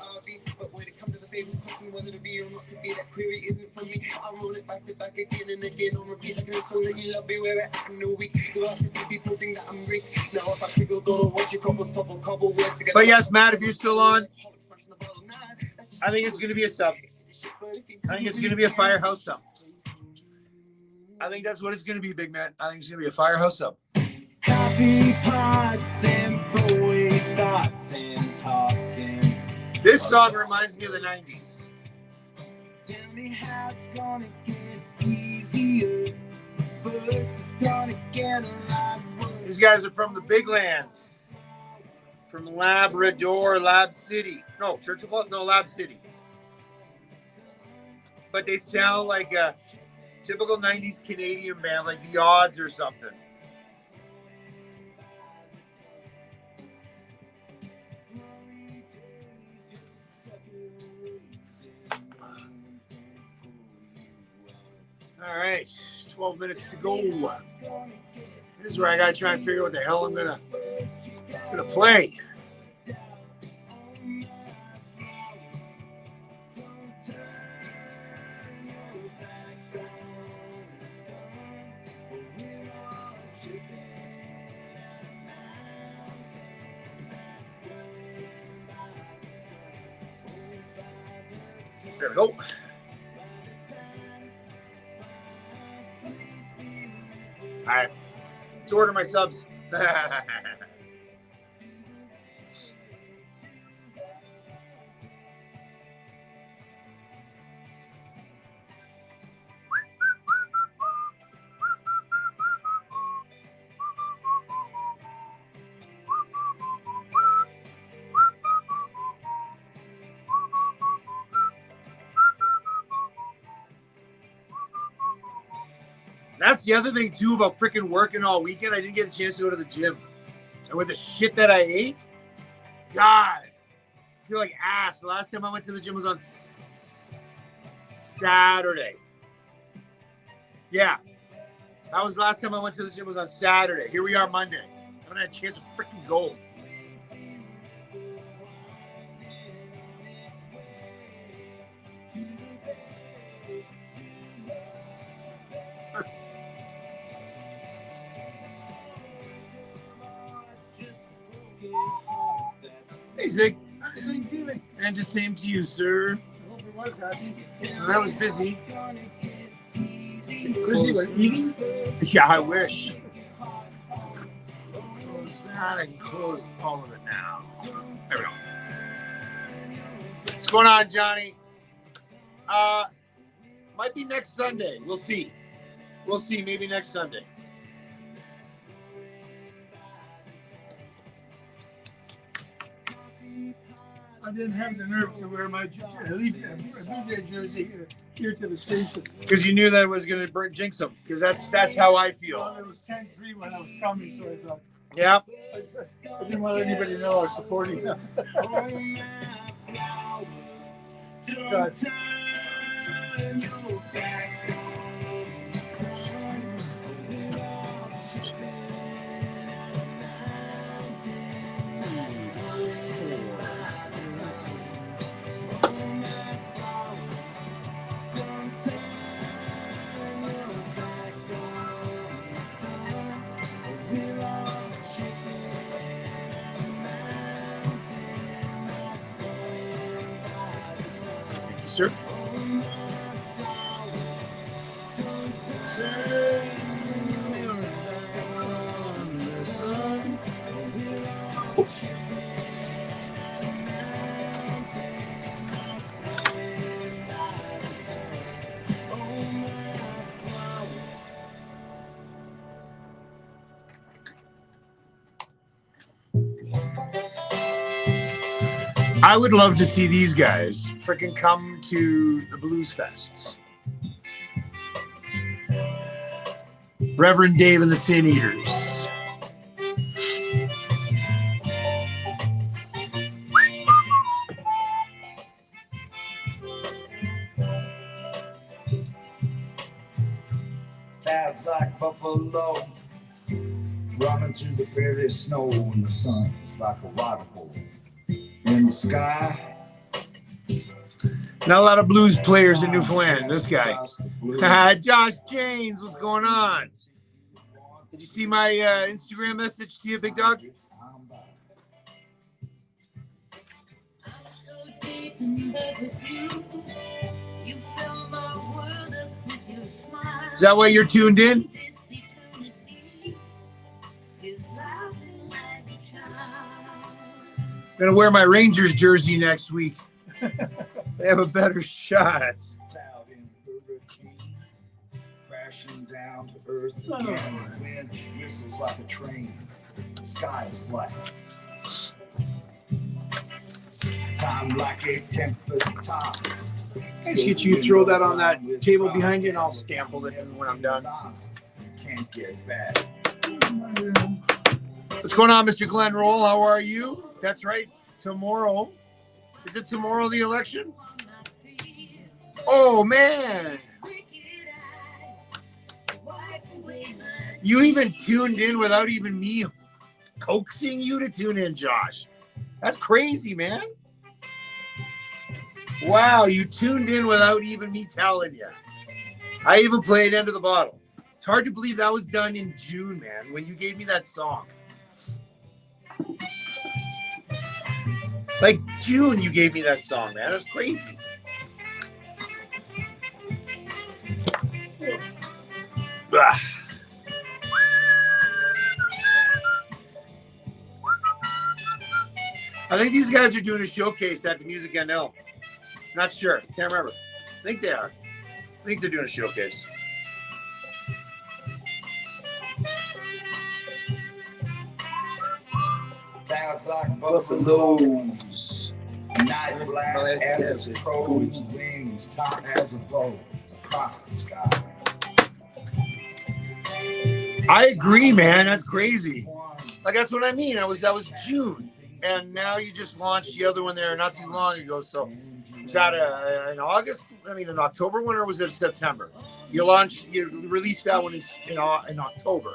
Whether to be or not to be, that query isn't for me. I'll roll it back to back again and again on repeat. Like a song that you love, be where it happened no week. Go out to see people think that I'm rich. Now if I figure go watch your couple words together. But yes, Matt, if you're still on, I think it's gonna be a sub. I think it's gonna be a firehouse sub. I think that's what it's gonna be, big man. I think it's gonna be a firehouse sub.
Coffee pots and throwaway thoughts and talking.
This song reminds me of the 90s.
Tell me how it's gonna get easier. First it's gonna get a lot worse.
These guys are from the big land. From Labrador, Lab City. No, Lab City. But they sound like a typical 90s Canadian band, like The Odds or something. All right, 12 minutes to go. This is where I gotta try and figure out what the hell I'm gonna play. There we go. All right, let's order my subs. That's the other thing, too, about freaking working all weekend. I didn't get a chance to go to the gym. And with the shit that I ate, God, I feel like ass. The last time I went to the gym was on Saturday. Yeah. That was the last time I went to the gym was on Saturday. Here we are Monday. I haven't had a chance to freaking go. Hey, Zig. And the same to you, sir. I was busy.
Busy with eating?
Yeah, I wish. Close that. I can close all of it now. There we go. What's going on, Johnny? Might be next Sunday. We'll see. We'll see. Maybe next Sunday.
I didn't have the nerve to wear my Blue Jay jersey here to the station.
Because you knew that it was going to jinx them. Because that's how I feel.
Well, it was 10-3 when I was coming, so I thought.
Yep.
I didn't want anybody to know I was supporting them. God.
Sir. I would love to see these guys freaking come to the Blues Fests. Reverend Dave and the Sin Eaters.
Clouds like buffalo running through the prairie snow, and the sun is like a water hole in the sky.
Not a lot of blues players in Newfoundland. This guy. Josh James, what's going on? Did you see my Instagram message to you, big dog? Is that why you're tuned in? I'm going to wear my Rangers jersey next week. They have a better shot.
Crashing down to earth again. Wind whistles like a train. The sky is black. Time like a tempest tossed.
Let's get you throw that on that table behind you, and I'll stample it in when I'm done.
Can't get back.
What's going on, Mr. Glenn Roll? How are you? That's right. Tomorrow. Is it tomorrow the election? Oh, man. You even tuned in without even me coaxing you to tune in, Josh. That's crazy, man. Wow, you tuned in without even me telling you. I even played End of the Bottle. It's hard to believe that was done in June, man, when you gave me that song. Like June, you gave me that song, man. That's crazy. Ah. I think these guys are doing a showcase at the Music NL. Not sure. Can't remember. I think they are. I think they're doing a showcase.
Clouds like buffaloes. Night black as a crow's wings, taut as a bow across the sky.
I agree, man. That's crazy. Like, that's what I mean. That was June. And now you just launched the other one there not too long ago. So is that in August? I mean, in October one, or was it September? You released that one in October.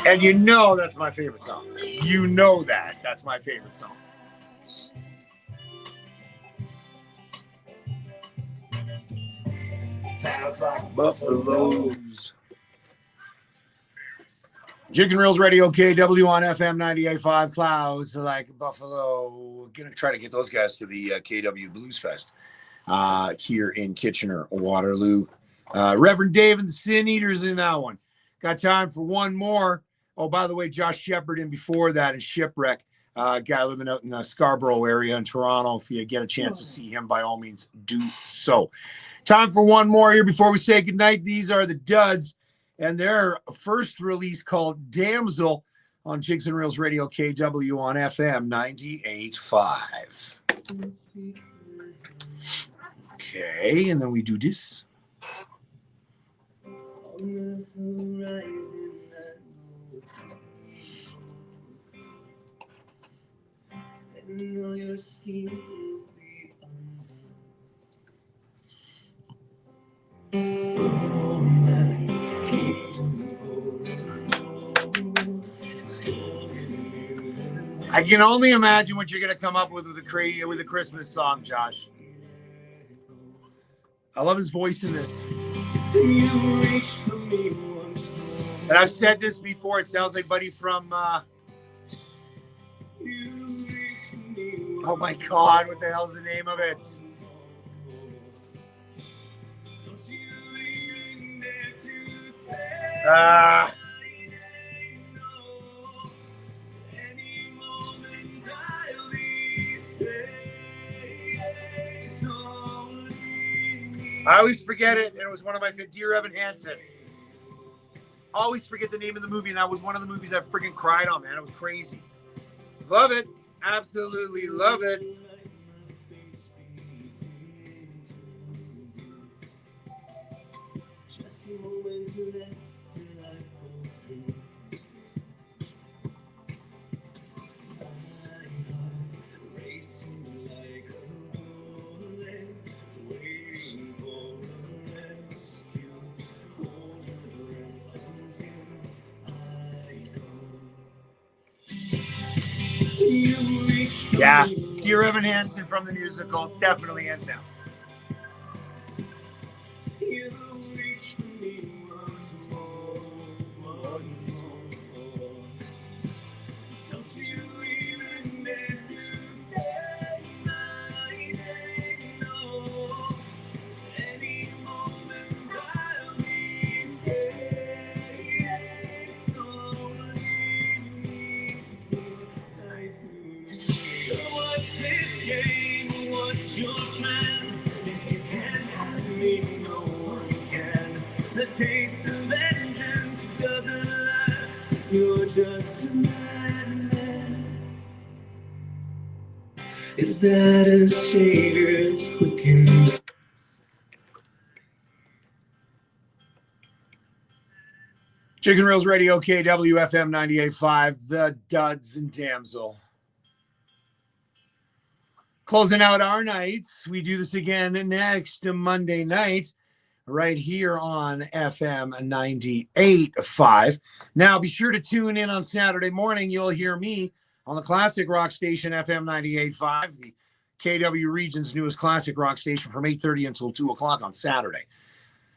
And you know that's my favorite song. You know that's my favorite song. Sounds like buffaloes. Jigs Reels Radio KW on FM 98.5. Clouds like buffalo. Gonna try to get those guys to the KW Blues Fest here in Kitchener, Waterloo. Reverend Dave and the Sin Eaters in that one. Got time for one more. Oh, by the way, Josh Shepard in before that in Shipwreck. Guy living out in the Scarborough area in Toronto. If you get a chance to see him, by all means, do so. Time for one more here before we say goodnight. These are the Duds and their first release called Damsel on Jigs and Reels Radio KW on FM 98.5. Okay, and then we do this. On the horizon, I know your scheme will be I can only imagine what you're going to come up with a Christmas song, Josh. I love his voice in this. And I've said this before. It sounds like Buddy from... oh, my God. What the hell's the name of it? I always forget it, and it was one of my favorite. Dear Evan Hansen. Always forget the name of the movie, and that was one of the movies I freaking cried on, man. It was crazy. Love it. Absolutely love it. Yeah, Dear Evan Hansen from the musical, definitely hands down.
Taste of vengeance doesn't last. You're just a madman. Is that a savior's quickens?
Jigs and Reels Radio KW FM 98.5. The Duds and Damsel. Closing out our nights. We do this again next Monday night, right here on FM 98.5. Now, be sure to tune in on Saturday morning. You'll hear me on the classic rock station, FM 98.5, the KW region's newest classic rock station, from 8:30 until 2 o'clock on Saturday.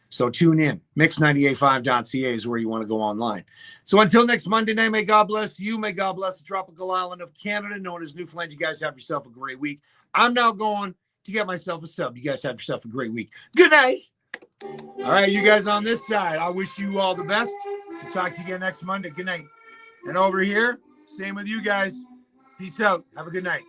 So tune in. Mix985.ca is where you want to go online. So until next Monday night, may God bless you. May God bless the tropical island of Canada, known as Newfoundland. You guys have yourself a great week. I'm now going to get myself a sub. You guys have yourself a great week. Good night. All right, you guys on this side, I wish you all the best. We'll talk to you again next Monday. Good night. And over here, same with you guys. Peace out. Have a good night.